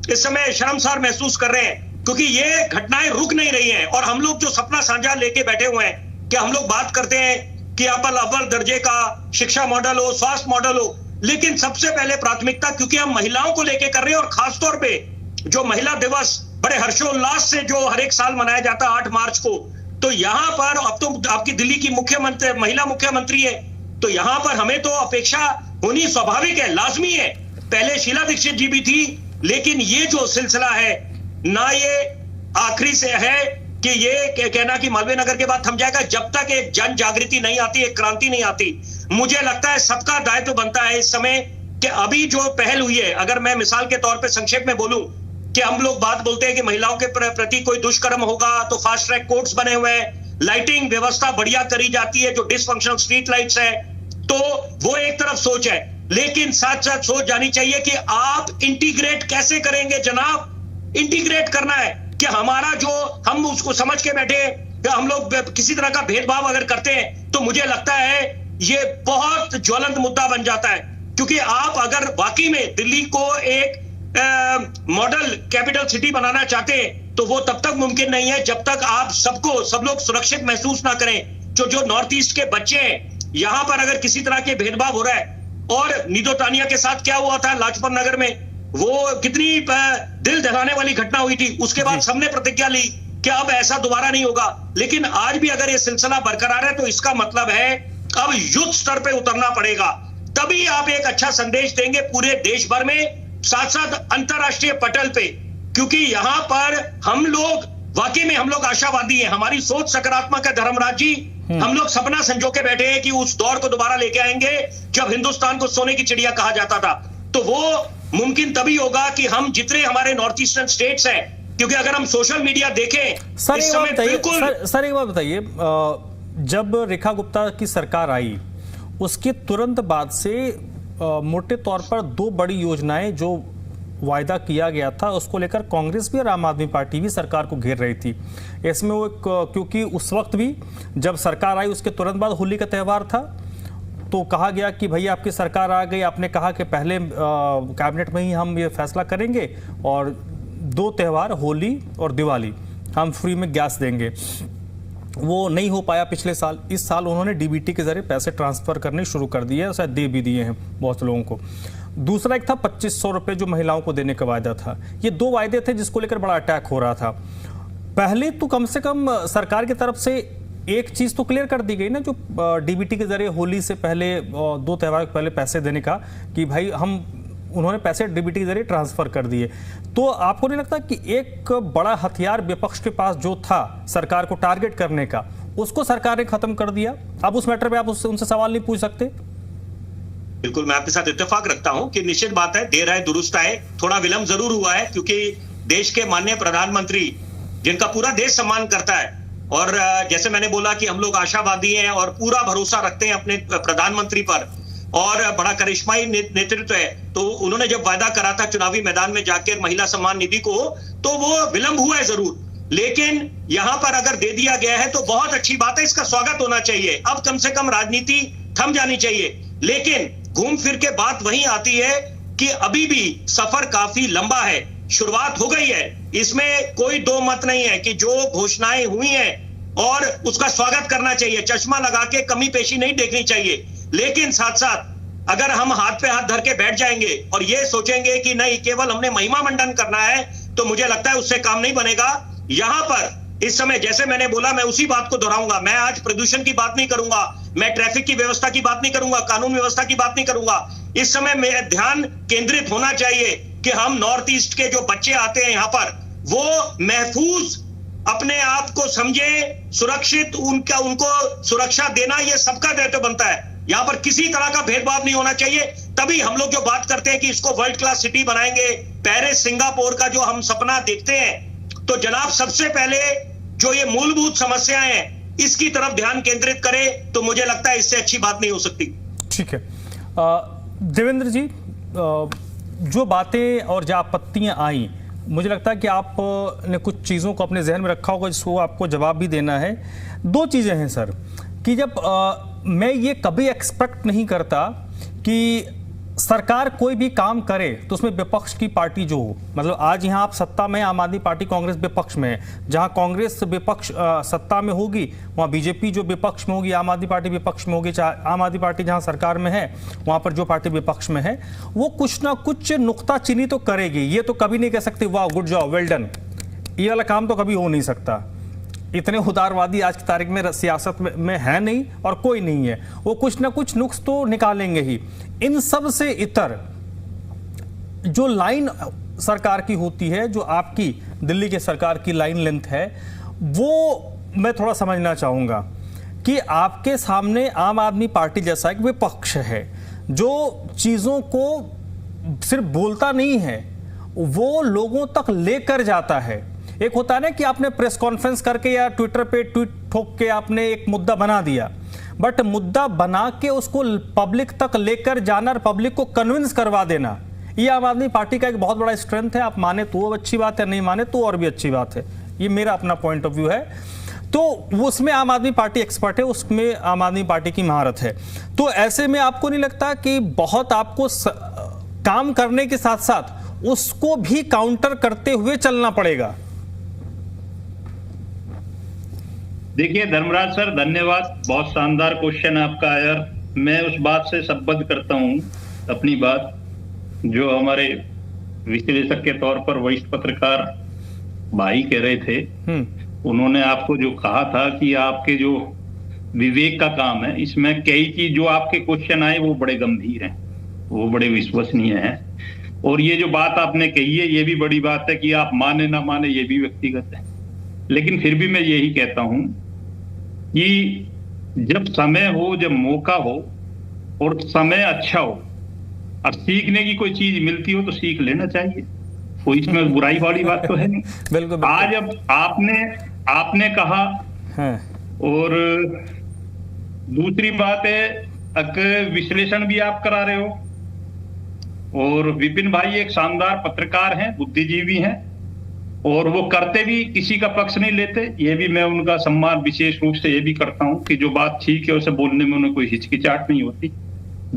इस समय शर्मसार महसूस कर रहे हैं, क्योंकि ये घटनाएं रुक नहीं रही हैं। और हम लोग जो सपना साझा लेके बैठे हुए हैं कि हम लोग बात करते हैं कि यहाँ पर अव्वल दर्जे का शिक्षा मॉडल हो, स्वास्थ्य मॉडल हो, लेकिन सबसे पहले प्राथमिकता क्योंकि हम महिलाओं को लेके कर रहे हैं और खासतौर पे जो महिला दिवस बड़े हर्षोल्लास से जो हर एक साल मनाया जाता है 8 मार्च को, तो यहाँ पर अब तो आपकी दिल्ली की महिला मुख्यमंत्री है, तो यहाँ पर हमें तो अपेक्षा होनी स्वाभाविक है, लाजमी है। पहले शीला दीक्षित जी भी थी, लेकिन ये जो सिलसिला है ना, ये आखिरी से है कि ये कहना कि मालवीय नगर के बाद थम जाएगा, जब तक एक जन जागृति नहीं आती, एक क्रांति नहीं आती। मुझे लगता है सबका दायित्व बनता है इस समय कि अभी जो पहल हुई है, अगर मैं मिसाल के तौर पे संक्षेप में बोलूं कि हम लोग बात बोलते हैं कि महिलाओं के प्रति कोई दुष्कर्म होगा तो फास्ट ट्रैक कोर्ट्स बने हुए हैं, लाइटिंग व्यवस्था बढ़िया करी जाती है, जो डिसफंक्शनल स्ट्रीट लाइट्स है, तो वो एक तरफ सोच है, लेकिन साथ साथ सोच जानी चाहिए कि आप इंटीग्रेट कैसे करेंगे जनाब। इंटीग्रेट करना है कि हमारा जो हम उसको समझ के बैठे कि हम लोग किसी तरह का भेदभाव अगर करते हैं तो मुझे लगता है ये बहुत ज्वलंत मुद्दा बन जाता है। क्योंकि आप अगर वाकई में दिल्ली को एक मॉडल कैपिटल सिटी बनाना चाहते हैं तो वो तब तक मुमकिन नहीं है जब तक आप सब लोग सुरक्षित महसूस ना करें। जो नॉर्थ ईस्ट के बच्चे हैं, यहां पर अगर किसी तरह के भेदभाव हो रहा है, और नीदो तानिया के साथ क्या हुआ था लाजपत नगर में, वो कितनी दिल दहलाने वाली घटना हुई थी। उसके बाद सबने प्रतिज्ञा ली कि अब ऐसा दोबारा नहीं होगा। लेकिन आज भी अगर ये सिलसिला बरकरार है तो इसका मतलब है अब युद्ध स्तर पे उतरना पड़ेगा, तभी आप एक अच्छा संदेश देंगे पूरे देश भर में, साथ साथ अंतरराष्ट्रीय पटल पे। क्योंकि यहां पर हम लोग वाकई में हम लोग आशावादी हैं, हमारी सोच सकारात्मक है धर्मराज जी। हम लोग सपना संजो के बैठे हैं कि उस दौर को दोबारा लेके आएंगे जब हिंदुस्तान को सोने की चिड़िया कहा जाता था। तो वो मुमकिन तभी होगा कि हम जितने हमारे नॉर्थ ईस्टर्न स्टेट्स हैं, क्योंकि अगर हम सोशल मीडिया देखें सर इस समय बिल्कुल। सर एक बात बताइए, जब रेखा गुप्ता की सरकार आई उसके तुरंत बाद से मोटे तौर पर दो बड़ी योजनाएं जो वायदा किया गया था उसको लेकर कांग्रेस भी और आम आदमी पार्टी भी सरकार को घेर रही थी। इसमें वो क्योंकि उस वक्त भी जब सरकार आई उसके तुरंत बाद होली का त्यौहार था, तो कहा गया कि भैया आपकी सरकार आ गई, आपने कहा कि पहले कैबिनेट में ही हम ये फैसला करेंगे और दो त्यौहार होली और दिवाली हम फ्री में गैस देंगे। वो नहीं हो पाया पिछले साल। इस साल उन्होंने डीबीटी के जरिए पैसे ट्रांसफर करने शुरू कर दिए, शायद दे भी दिए हैं बहुत लोगों को। दूसरा एक था 2500 रुपये जो महिलाओं को देने का वायदा था। ये दो वायदे थे जिसको लेकर बड़ा अटैक हो रहा था। पहले तो कम से कम सरकार की तरफ से एक चीज तो क्लियर कर दी गई ना, जो डीबीटी के जरिए होली से पहले दो त्यौहार के पहले पैसे देने का, कि भाई उन्होंने पैसे डीबीटी के जरिए ट्रांसफर कर दिए। तो आपको नहीं लगता कि एक बड़ा हथियार विपक्ष के पास जो था सरकार को टारगेट करने का, उसको सरकार ने खत्म कर दिया? अब उस मैटर पे आप उनसे सवाल नहीं पूछ सकते? बिल्कुल, मैं आपके साथ इत्तेफाक रखता हूं कि निश्चित बात है, देर आए दुरुस्त आए। थोड़ा विलंब जरूर हुआ है क्योंकि देश के माननीय प्रधानमंत्री जिनका पूरा देश सम्मान करता है, और जैसे मैंने बोला कि हम लोग आशावादी हैं और पूरा भरोसा रखते हैं अपने प्रधानमंत्री पर, और बड़ा करिश्माई नेतृत्व है, तो उन्होंने जब वायदा करा था चुनावी मैदान में जाकर महिला सम्मान निधि को, तो वो विलंब हुआ है जरूर, लेकिन यहां पर अगर दे दिया गया है तो बहुत अच्छी बात है, इसका स्वागत होना चाहिए। अब कम से कम राजनीति थम जानी चाहिए। लेकिन घूम फिर के बात वहीं आती है कि अभी भी सफर काफी लंबा है। शुरुआत हो गई है, इसमें कोई दो मत नहीं है कि जो घोषणाएं हुई हैं और उसका स्वागत करना चाहिए, चश्मा लगा के कमी पेशी नहीं देखनी चाहिए। लेकिन साथ साथ अगर हम हाथ पे हाथ धर के बैठ जाएंगे और ये सोचेंगे कि नहीं केवल हमने महिमा मंडन करना है, तो मुझे लगता है उससे काम नहीं बनेगा। यहां पर इस समय जैसे मैंने बोला, मैं उसी बात को दोहराऊंगा, मैं आज प्रदूषण की बात नहीं करूंगा, मैं ट्रैफिक की व्यवस्था की बात नहीं करूंगा, कानून व्यवस्था की बात नहीं करूंगा। इस समय में ध्यान केंद्रित होना चाहिए कि हम नॉर्थ ईस्ट के जो बच्चे आते हैं यहां पर, वो महफूज अपने आप को समझे, सुरक्षित, उनको सुरक्षा देना ये सबका दायित्व बनता है। यहां पर किसी तरह का भेदभाव नहीं होना चाहिए। तभी हम लोग जो बात करते हैं कि इसको वर्ल्ड क्लास सिटी बनाएंगे, पेरिस सिंगापुर का जो हम सपना देखते हैं, तो जनाब सबसे पहले जो ये मूलभूत समस्याएं हैं इसकी तरफ ध्यान केंद्रित करें, तो मुझे लगता है इससे अच्छी बात नहीं हो सकती। ठीक है देवेंद्र जी, जो बातें और जो आपत्तियां आई, मुझे लगता है कि आपने कुछ चीज़ों को अपने जहन में रखा होगा जिसको आपको जवाब भी देना है। दो चीज़ें हैं सर, कि जब मैं ये कभी एक्सपेक्ट नहीं करता कि सरकार कोई भी काम करे तो उसमें विपक्ष की पार्टी जो हो, मतलब आज यहाँ आप सत्ता में, आम आदमी पार्टी कांग्रेस विपक्ष में है, जहाँ कांग्रेस विपक्ष सत्ता में होगी वहाँ बीजेपी जो विपक्ष में होगी, आम आदमी पार्टी विपक्ष में होगी, चाहे आम आदमी पार्टी जहाँ सरकार में है वहाँ पर जो पार्टी विपक्ष में है वो कुछ ना कुछ नुक्ताचीनी तो करेगी। ये तो कभी नहीं कह सकते वाह गुड जॉब वेल डन, ये वाला काम तो कभी हो नहीं सकता। इतने उदारवादी आज की तारीख में सियासत में है नहीं और कोई नहीं है, वो कुछ ना कुछ नुक्स तो निकालेंगे ही। इन सब से इतर जो लाइन सरकार की होती है, जो आपकी दिल्ली के सरकार की लाइन लेंथ है, वो मैं थोड़ा समझना चाहूँगा कि आपके सामने आम आदमी पार्टी जैसा एक विपक्ष है जो चीज़ों को सिर्फ बोलता नहीं है, वो लोगों तक लेकर जाता है। एक होता है ना कि आपने प्रेस कॉन्फ्रेंस करके या ट्विटर पे ट्वीट ठोक के आपने एक मुद्दा बना दिया, बट मुद्दा बना के उसको पब्लिक तक लेकर जाना और पब्लिक को कन्विंस करवा देना, ये आम आदमी पार्टी का एक बहुत बड़ा स्ट्रेंथ है। आप माने तो अच्छी बात है, नहीं माने तो और भी अच्छी बात है। ये मेरा अपना पॉइंट ऑफ व्यू है। तो उसमें आम आदमी पार्टी एक्सपर्ट है, उसमें आम आदमी पार्टी की महारत है। तो ऐसे में आपको नहीं लगता कि बहुत आपको काम करने के साथ साथ उसको भी काउंटर करते हुए चलना पड़ेगा? देखिए धर्मराज सर, धन्यवाद, बहुत शानदार क्वेश्चन आपका यार। मैं उस बात से संबद्ध करता हूं अपनी बात जो हमारे विश्लेषक के तौर पर वरिष्ठ पत्रकार भाई कह रहे थे। उन्होंने आपको जो कहा था कि आपके जो विवेक का काम है, इसमें कई चीज जो आपके क्वेश्चन आए वो बड़े गंभीर हैं, वो बड़े विश्वसनीय हैं। और ये जो बात आपने कही है ये भी बड़ी बात है कि आप माने ना माने ये भी व्यक्तिगत है। लेकिन फिर भी मैं यही कहता हूं कि जब समय हो, जब मौका हो और समय अच्छा हो और सीखने की कोई चीज मिलती हो तो सीख लेना चाहिए, कोई इसमें बुराई वाली बात तो है नहीं। बिल्कुल। आज अब आपने कहा और दूसरी बात है विश्लेषण भी आप करा रहे हो और विपिन भाई एक शानदार पत्रकार हैं, बुद्धिजीवी हैं और वो करते भी किसी का पक्ष नहीं लेते। ये भी मैं उनका सम्मान विशेष रूप से ये भी करता हूं कि जो बात ठीक है उसे बोलने में उन्हें कोई हिचकिचाहट नहीं होती।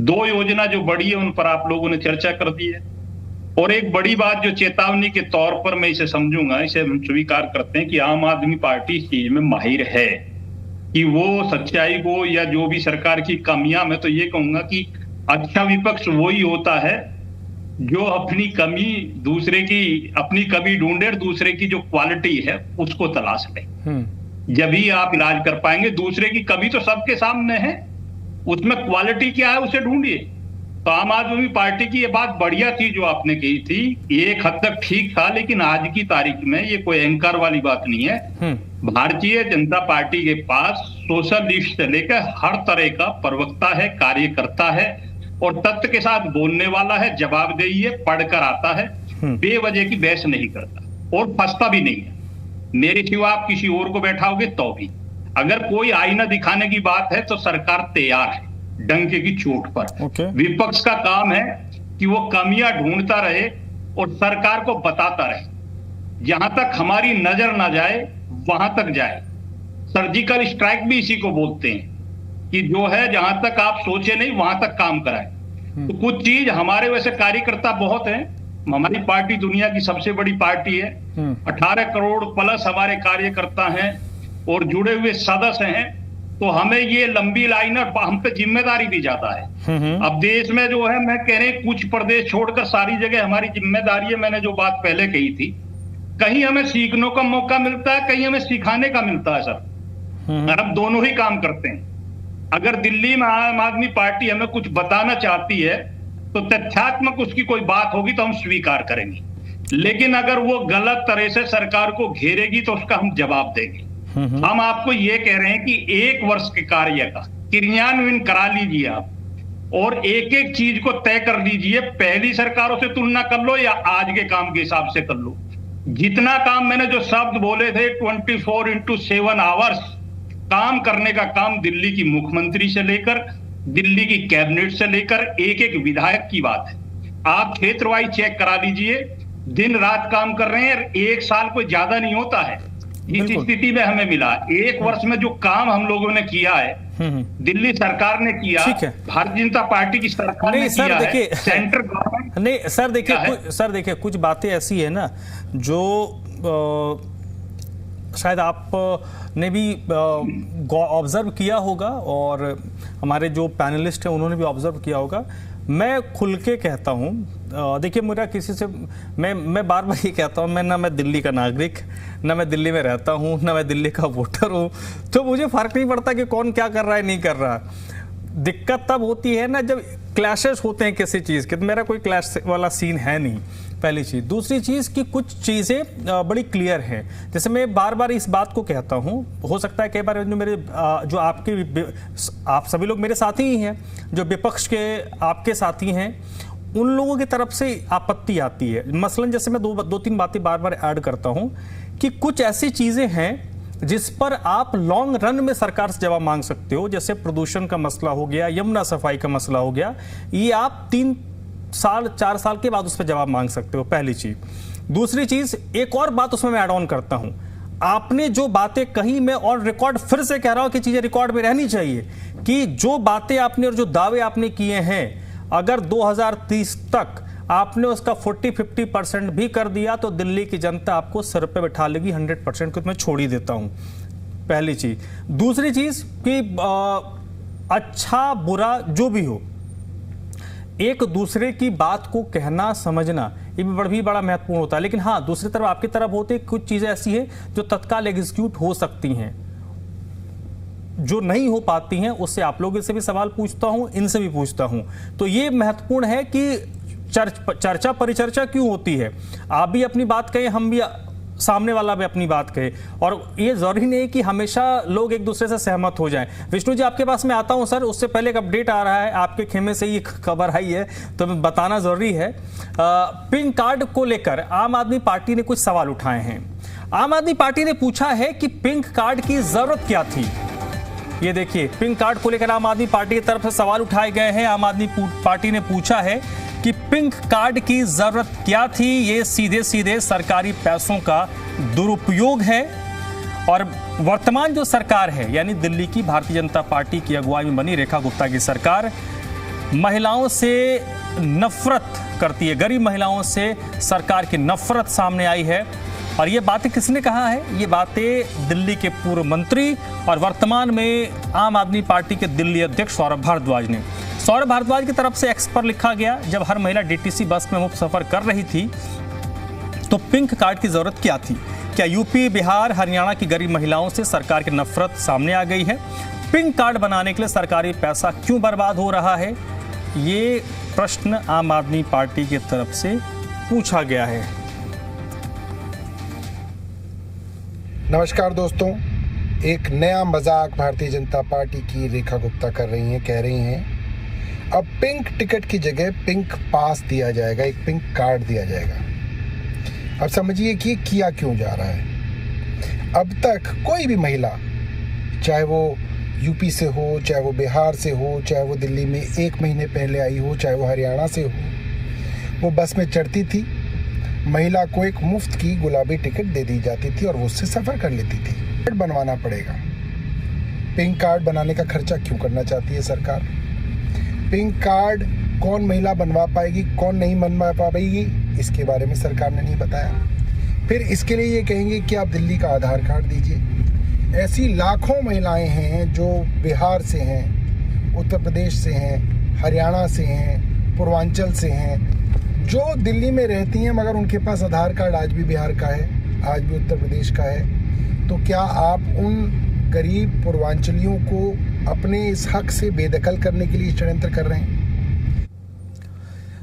2 योजना जो बड़ी है उन पर आप लोगों ने चर्चा कर दी है और एक बड़ी बात जो चेतावनी के तौर पर मैं इसे समझूंगा, इसे हम स्वीकार करते हैं कि आम आदमी पार्टी इस चीज में माहिर है कि वो सच्चाई को या जो भी सरकार की कमियां, मैं तो ये कहूंगा कि अच्छा विपक्ष वही होता है जो अपनी कमी दूसरे की, अपनी कमी ढूंढे और दूसरे की जो क्वालिटी है उसको तलाश ले। जब ही आप इलाज कर पाएंगे। दूसरे की कमी तो सबके सामने है, उसमें क्वालिटी क्या है उसे ढूंढिए। तो आम आदमी पार्टी की ये बात बढ़िया थी जो आपने कही थी, एक हद तक ठीक था, लेकिन आज की तारीख में ये कोई अहंकार वाली बात नहीं है। भारतीय जनता पार्टी के पास सोशलिस्ट से लेकर हर तरह का प्रवक्ता है, कार्यकर्ता है और तथ्य के साथ बोलने वाला है, जवाबदेही है, पढ़कर आता है, बेवजह की बहस नहीं करता और फंसता भी नहीं है। मेरे सिवा आप किसी और को बैठाओगे तो भी अगर कोई आईना दिखाने की बात है तो सरकार तैयार है डंके की चोट पर। विपक्ष का काम है कि वो कमियां ढूंढता रहे और सरकार को बताता रहे। जहां तक हमारी नजर ना जाए वहां तक जाए। सर्जिकल स्ट्राइक भी इसी को बोलते हैं कि जो है जहां तक आप सोचे नहीं वहां तक काम कराए। तो कुछ चीज हमारे वैसे कार्यकर्ता बहुत हैं, हमारी पार्टी दुनिया की सबसे बड़ी पार्टी है, 18 करोड़ प्लस हमारे कार्यकर्ता हैं और जुड़े हुए सदस्य हैं। तो हमें ये लंबी लाइन और हम पे जिम्मेदारी भी ज्यादा है। अब देश में जो है, मैं कह रहे कुछ प्रदेश छोड़कर सारी जगह हमारी जिम्मेदारी है। मैंने जो बात पहले कही थी, कहीं हमें सीखने का मौका मिलता है, कहीं हमें सिखाने का मिलता है सर। और हम दोनों ही काम करते हैं। अगर दिल्ली में आम आदमी पार्टी हमें कुछ बताना चाहती है तो तथ्यात्मक उसकी कोई बात होगी तो हम स्वीकार करेंगे, लेकिन अगर वो गलत तरह से सरकार को घेरेगी तो उसका हम जवाब देंगे। हम आपको ये कह रहे हैं कि 1 वर्ष के कार्य का क्रियान्वयन करा लीजिए आप और एक एक चीज को तय कर लीजिए। पहली सरकारों से तुलना कर लो या आज के काम के हिसाब से कर लो। जितना काम मैंने जो शब्द बोले थे 24x7 आवर्स काम करने का काम दिल्ली की मुख्यमंत्री से लेकर दिल्ली की कैबिनेट से लेकर एक एक विधायक की बात है। आप क्षेत्रवाइज चेक करा लीजिए, दिन रात काम कर रहे हैं। 1 साल कोई ज्यादा नहीं होता है। इस स्थिति में हमें मिला 1 वर्ष में जो काम हम लोगों ने किया है, दिल्ली सरकार ने किया, भारतीय जनता पार्टी की सरकार ने किया है, सेंट्रल गवर्नमेंट नहीं सर देखिए कुछ बातें ऐसी है ना जो शायद आपने भी ऑब्जर्व किया होगा और हमारे जो पैनलिस्ट हैं उन्होंने भी ऑब्जर्व किया होगा। मैं खुल के कहता हूँ, देखिए मेरा किसी से मैं बार बार ये कहता हूँ, मैं दिल्ली का नागरिक, ना मैं दिल्ली में रहता हूँ, ना मैं दिल्ली का वोटर हूँ, तो मुझे फर्क नहीं पड़ता कि कौन क्या कर रहा है नहीं कर रहा। दिक्कत तब होती है ना जब क्लैशेस होते हैं किसी चीज़ के। तो मेरा कोई क्लैश वाला सीन है नहीं, पहली चीज़। दूसरी चीज़ कि कुछ चीज़ें बड़ी क्लियर हैं। जैसे मैं बार बार इस बात को कहता हूँ, हो सकता है कई बार जो आप सभी लोग मेरे साथी ही हैं, जो विपक्ष के आपके साथी हैं, उन लोगों की तरफ से आपत्ति आती है। मसलन जैसे मैं दो तीन बातें बार बार ऐड करता हूँ कि कुछ ऐसी चीजें हैं जिस पर आप लॉन्ग रन में सरकार से जवाब मांग सकते हो, जैसे प्रदूषण का मसला हो गया, यमुना सफाई का मसला हो गया, ये आप 3 साल 4 साल के बाद उस पर जवाब मांग सकते हो, पहली चीज। दूसरी चीज, एक और बात उसमें मैं ऐड ऑन करता हूं, आपने जो बातें कही, मैं और रिकॉर्ड फिर से कह रहा हूं कि चीजें रिकॉर्ड में रहनी चाहिए, कि जो बातें आपने और जो दावे आपने किए हैं, अगर 2030 तक आपने उसका 40-50% भी कर दिया तो दिल्ली की जनता आपको सर पे बैठा लेगी 100% को मैं छोड़ ही देता हूं, पहली चीज। दूसरी चीज कि अच्छा बुरा जो भी हो, एक दूसरे की बात को कहना समझना ये भी बड़ा महत्वपूर्ण होता है। लेकिन हाँ, दूसरी तरफ आपकी तरफ होते कुछ चीजें ऐसी हैं जो तत्काल एग्जीक्यूट हो सकती हैं, जो नहीं हो पाती हैं, उससे आप लोगों से भी सवाल पूछता हूं, इनसे भी पूछता हूं। तो ये महत्वपूर्ण है कि चर्चा परिचर्चा क्यों होती है, आप भी अपनी बात कहें, हम भी, सामने वाला भी अपनी बात कहे, और ये जरूरी नहीं कि हमेशा लोग एक दूसरे से सहमत हो जाएं। विष्णु जी, आपके पास मैं आता हूं सर, उससे पहले एक अपडेट आ रहा है, आपके खेमे से ये खबर आई है तो बताना जरूरी है। पिंक कार्ड को लेकर आम आदमी पार्टी ने कुछ सवाल उठाए हैं। आम आदमी पार्टी ने पूछा है कि पिंक कार्ड की जरूरत क्या थी। ये देखिए, पिंक कार्ड को लेकर आम आदमी पार्टी की तरफ से सवाल उठाए गए हैं। आम आदमी पार्टी ने पूछा है कि पिंक कार्ड की जरूरत क्या थी, ये सीधे सीधे सरकारी पैसों का दुरुपयोग है। और वर्तमान जो सरकार है, यानी दिल्ली की भारतीय जनता पार्टी की अगुवाई में बनी रेखा गुप्ता की सरकार, महिलाओं से नफरत करती है, गरीब महिलाओं से सरकार की नफरत सामने आई है। और ये बातें किसने कहा है? ये बातें दिल्ली के पूर्व मंत्री और वर्तमान में आम आदमी पार्टी के दिल्ली अध्यक्ष सौरभ भारद्वाज ने। सौरभ भारद्वाज की तरफ से एक्स पर लिखा गया, जब हर महिला डीटीसी बस में मुफ्त सफर कर रही थी तो पिंक कार्ड की जरूरत क्या थी? क्या यूपी, बिहार, हरियाणा की गरीब महिलाओं से सरकार की नफरत सामने आ गई है? पिंक कार्ड बनाने के लिए सरकारी पैसा क्यों बर्बाद हो रहा है? ये प्रश्न आम आदमी पार्टी की तरफ से पूछा गया है। नमस्कार दोस्तों, एक नया मजाक भारतीय जनता पार्टी की रेखा गुप्ता कर रही हैं, कह रही हैं अब पिंक टिकट की जगह पिंक पास दिया जाएगा, एक पिंक कार्ड दिया जाएगा। अब समझिए कि किया क्यों जा रहा है। अब तक कोई भी महिला, चाहे वो यूपी से हो, चाहे वो बिहार से हो, चाहे वो दिल्ली में 1 महीने पहले आई हो, चाहे वो हरियाणा से हो, वो बस में चढ़ती थी, महिला को एक मुफ्त की गुलाबी टिकट दे दी जाती थी और वो उससे सफ़र कर लेती थी। कार्ड बनवाना पड़ेगा। पिंक कार्ड बनाने का खर्चा क्यों करना चाहती है सरकार? पिंक कार्ड कौन महिला बनवा पाएगी, कौन नहीं बनवा पाएगी, इसके बारे में सरकार ने नहीं बताया। फिर इसके लिए ये कहेंगे कि आप दिल्ली का आधार कार्ड दीजिए। ऐसी लाखों महिलाएं हैं जो बिहार से हैं, उत्तर प्रदेश से हैं, हरियाणा से हैं, पूर्वांचल से हैं, जो दिल्ली में रहती हैं मगर उनके पास आधार कार्ड आज भी बिहार का है, आज भी उत्तर प्रदेश का है। तो क्या आप उन गरीब पूर्वांचलियों को अपने इस हक से बेदखल करने के लिए षड्यंत्र कर रहे हैं?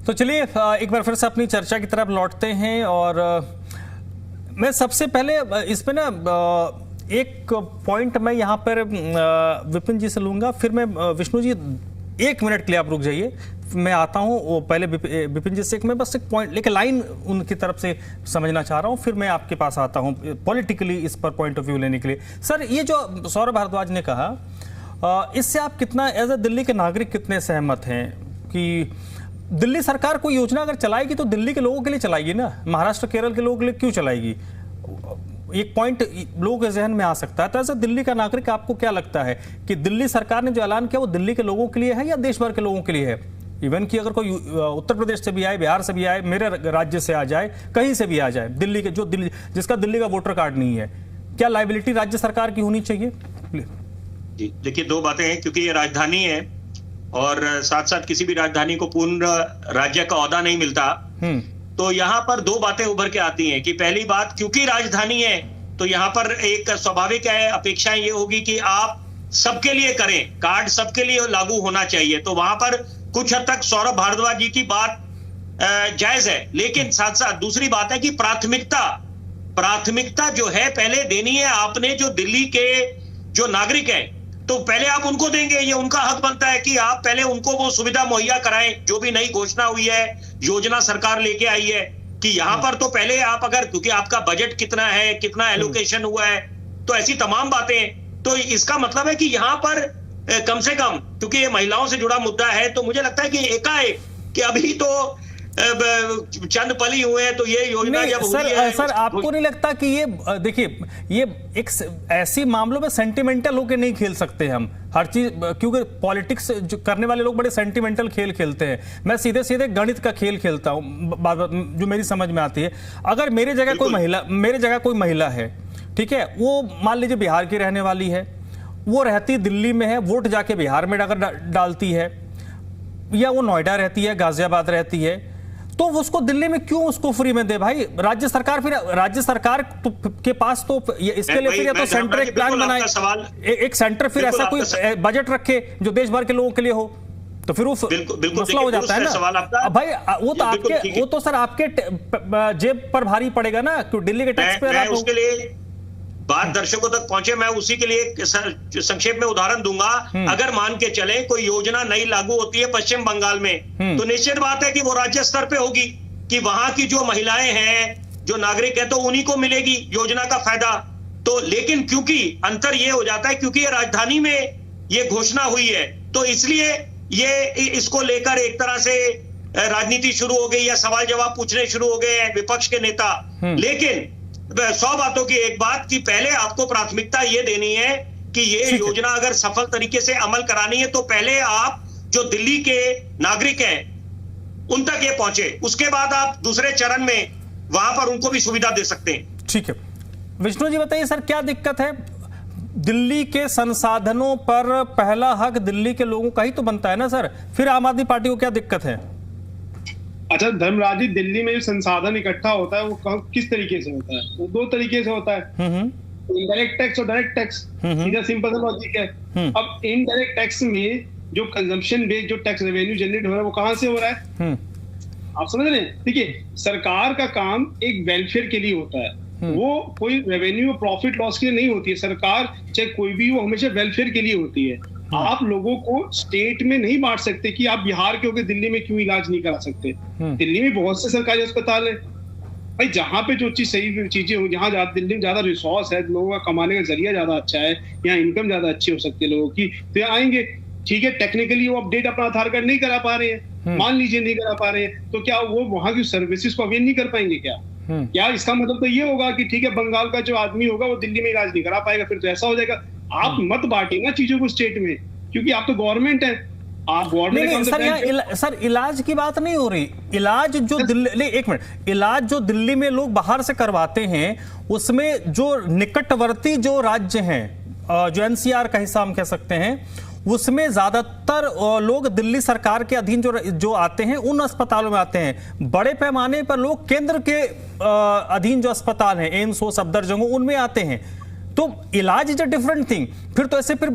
तो चलिए एक बार फिर से अपनी चर्चा की तरफ लौटते हैं। और मैं सबसे पहले इस पे ना एक पॉइंट मैं यहाँ पर विपिन जी से लूँगा, फिर मैं विष्णु जी 1 मिनट के लिए आप रुक जाइए, मैं आता हूँ। वो पहले विपिन जी से मैं बस एक पॉइंट लेके लाइन उनकी तरफ से समझना चाह रहा हूँ, फिर मैं आपके पास आता हूँ पॉलिटिकली इस पर पॉइंट ऑफ व्यू लेने के लिए। सर, ये जो सौरभ भारद्वाज ने कहा, इससे आप कितना एज ए दिल्ली के नागरिक कितने सहमत हैं कि दिल्ली सरकार कोई योजना अगर चलाएगी तो दिल्ली के लोगों के लिए चलाएगी ना, महाराष्ट्र केरल के लोगों के लिए क्यों चलाएगी? एक पॉइंट लोगों के जहन में आ सकता है। तो ऐसा दिल्ली का नागरिक आपको क्या लगता है कि दिल्ली सरकार ने जो ऐलान किया वो दिल्ली के लोगों के लिए है या देश भर के लोगों के लिए है? इवन कि अगर कोई उत्तर प्रदेश से भी आए, बिहार से भी आए, मेरे राज्य से आ जाए, कहीं से भी आ जाए, दिल्ली के जिसका दिल्ली का वोटर कार्ड नहीं है, क्या लायबिलिटी राज्य सरकार की होनी चाहिए? जी देखिए, 2 बातें हैं, क्योंकि ये राजधानी है और साथ साथ किसी भी राजधानी को पूर्ण राज्य का ओहदा नहीं मिलता। तो यहाँ पर 2 बातें उभर के आती हैं कि पहली बात, क्योंकि राजधानी है तो यहाँ पर एक स्वाभाविक है अपेक्षाएं ये होगी कि आप सबके लिए करें, कार्ड सबके लिए लागू होना चाहिए। तो वहां पर कुछ हद तक सौरभ भारद्वाज जी की बात जायज है, लेकिन साथ साथ दूसरी बात है कि प्राथमिकता जो है पहले देनी है आपने, जो दिल्ली के जो नागरिक हैं तो पहले आप उनको देंगे, ये उनका हक बनता है कि आप पहले उनको वो सुविधा मुहैया कराएं। जो भी नई घोषणा हुई है, योजना सरकार लेके आई है, कि यहाँ पर तो पहले आप अगर, क्योंकि आपका बजट कितना है, कितना एलोकेशन हुआ है, तो ऐसी तमाम बातें, तो इसका मतलब है कि यहाँ पर कम से कम, क्योंकि ये महिलाओं से जुड़ा मुद्दा है, तो मुझे लगता है कि एकाएक कि अभी तो चंद पल ही हुए हैं, तो ये योजना जब हुई है, सर आपको नहीं लगता कि ये देखिए, ये एक ऐसी मामलों में सेंटिमेंटल होके नहीं खेल सकते हम हर चीज, क्योंकि पॉलिटिक्स जो करने वाले लोग बड़े सेंटिमेंटल खेल खेलते हैं। मैं सीधे सीधे गणित का खेल खेलता हूं जो मेरी समझ में आती है। अगर मेरे जगह कोई महिला है, ठीक है, वो मान लीजिए बिहार की रहने वाली है, वो रहती दिल्ली में है, वोट जाके बिहार में अगर डालती है, या वो नोएडा रहती है, गाजियाबाद रहती है, तो उसको दिल्ली में क्यों उसको फ्री में दे भाई? राज्य सरकार के पास तो इसके लिए फिर या तो सेंटर एक प्लान बनाए, एक सेंटर फिर ऐसा कोई बजट रखे जो देश भर के लोगों के लिए हो, तो फिर वो मसला हो जाता है ना भाई। वो तो सर आपके जेब पर भारी पड़ेगा ना, क्यों दिल्ली के टैक्स पे। उसके लिए बात दर्शकों तक पहुंचे, मैं उसी के लिए संक्षेप में उदाहरण दूंगा। अगर मान के चले कोई योजना नई लागू होती है पश्चिम बंगाल में, तो निश्चित बात है कि वो राज्य स्तर पे होगी, कि वहां की जो महिलाएं हैं, जो नागरिक है, तो उन्हीं को मिलेगी योजना का फायदा। तो लेकिन क्योंकि अंतर ये हो जाता है, क्योंकि ये राजधानी में ये घोषणा हुई है, तो इसलिए ये इसको लेकर एक तरह से राजनीति शुरू हो गई, या सवाल जवाब पूछने शुरू हो गए हैं विपक्ष के नेता। लेकिन 100 बातों की एक बात कि पहले आपको प्राथमिकता ये देनी है कि ये योजना अगर सफल तरीके से अमल करानी है, तो पहले आप जो दिल्ली के नागरिक हैं उन तक ये पहुंचे, उसके बाद आप दूसरे चरण में वहां पर उनको भी सुविधा दे सकते हैं। ठीक है, विष्णु जी बताइए सर, क्या दिक्कत है? दिल्ली के संसाधनों पर पहला हक दिल्ली के लोगों का ही तो बनता है ना सर, फिर आम आदमी पार्टी को क्या दिक्कत है? अच्छा धर्मराज जी, दिल्ली में जो संसाधन इकट्ठा होता है वो किस तरीके से होता है? वो 2 तरीके से होता है, इनडायरेक्ट टैक्स और डायरेक्ट टैक्स। सीधा सिंपल सा लॉजिक है। अब इनडायरेक्ट टैक्स में जो कंजम्पशन बेस्ड जो टैक्स रेवेन्यू जनरेट हो रहा है, वो कहां से हो रहा है? आप समझ रहे हैं? देखिए, सरकार का काम एक वेलफेयर के लिए होता है, वो कोई रेवेन्यू प्रॉफिट लॉस के लिए नहीं होती है। सरकार चाहे कोई भी, वो हमेशा वेलफेयर के लिए होती है। आप लोगों को स्टेट में नहीं बांट सकते कि आप बिहार के होकर दिल्ली में क्यों इलाज नहीं करा सकते। दिल्ली में बहुत से सरकारी अस्पताल है भाई, जहाँ पे जो चीज सही चीजें हो, जहाँ दिल्ली में ज्यादा रिसोर्स है, लोगों का कमाने का जरिया ज्यादा अच्छा है, यहाँ इनकम ज्यादा अच्छी हो सकती है लोगों की, तो यहाँ आएंगे। ठीक है, टेक्निकली वो अपडेट अपना आधार कार्ड नहीं करा पा रहे हैं, मान लीजिए नहीं करा पा रहे हैं, तो क्या वो वहां की सर्विसेज को अवेल नहीं कर पाएंगे क्या? क्या इसका मतलब तो ये होगा कि ठीक है, बंगाल का जो आदमी होगा वो दिल्ली में इलाज नहीं करा पाएगा? फिर तो ऐसा हो जाएगा। आप मत बांटिए ना चीजों को स्टेट में, क्योंकि आप तो गवर्नमेंट है, आप गवर्नमेंट। सर इलाज की बात नहीं हो रही। इलाज जो दिल्ली, एक मिनट, इलाज जो दिल्ली में लोग बाहर से करवाते हैं, उसमें जो निकटवर्ती जो राज्य हैं, जो एनसीआर का हिस्सा हम कह सकते हैं, उसमें ज्यादातर लोग दिल्ली सरकार के अधीन जो आते हैं, उन अस्पतालों में आते हैं। बड़े पैमाने पर लोग केंद्र के अधीन जो अस्पताल हैं, एम्स हो, सफदरजंग हो, उनमें आते हैं। तो इलाज इज अ डिफरेंट थिंग। फिर तो ऐसे फिर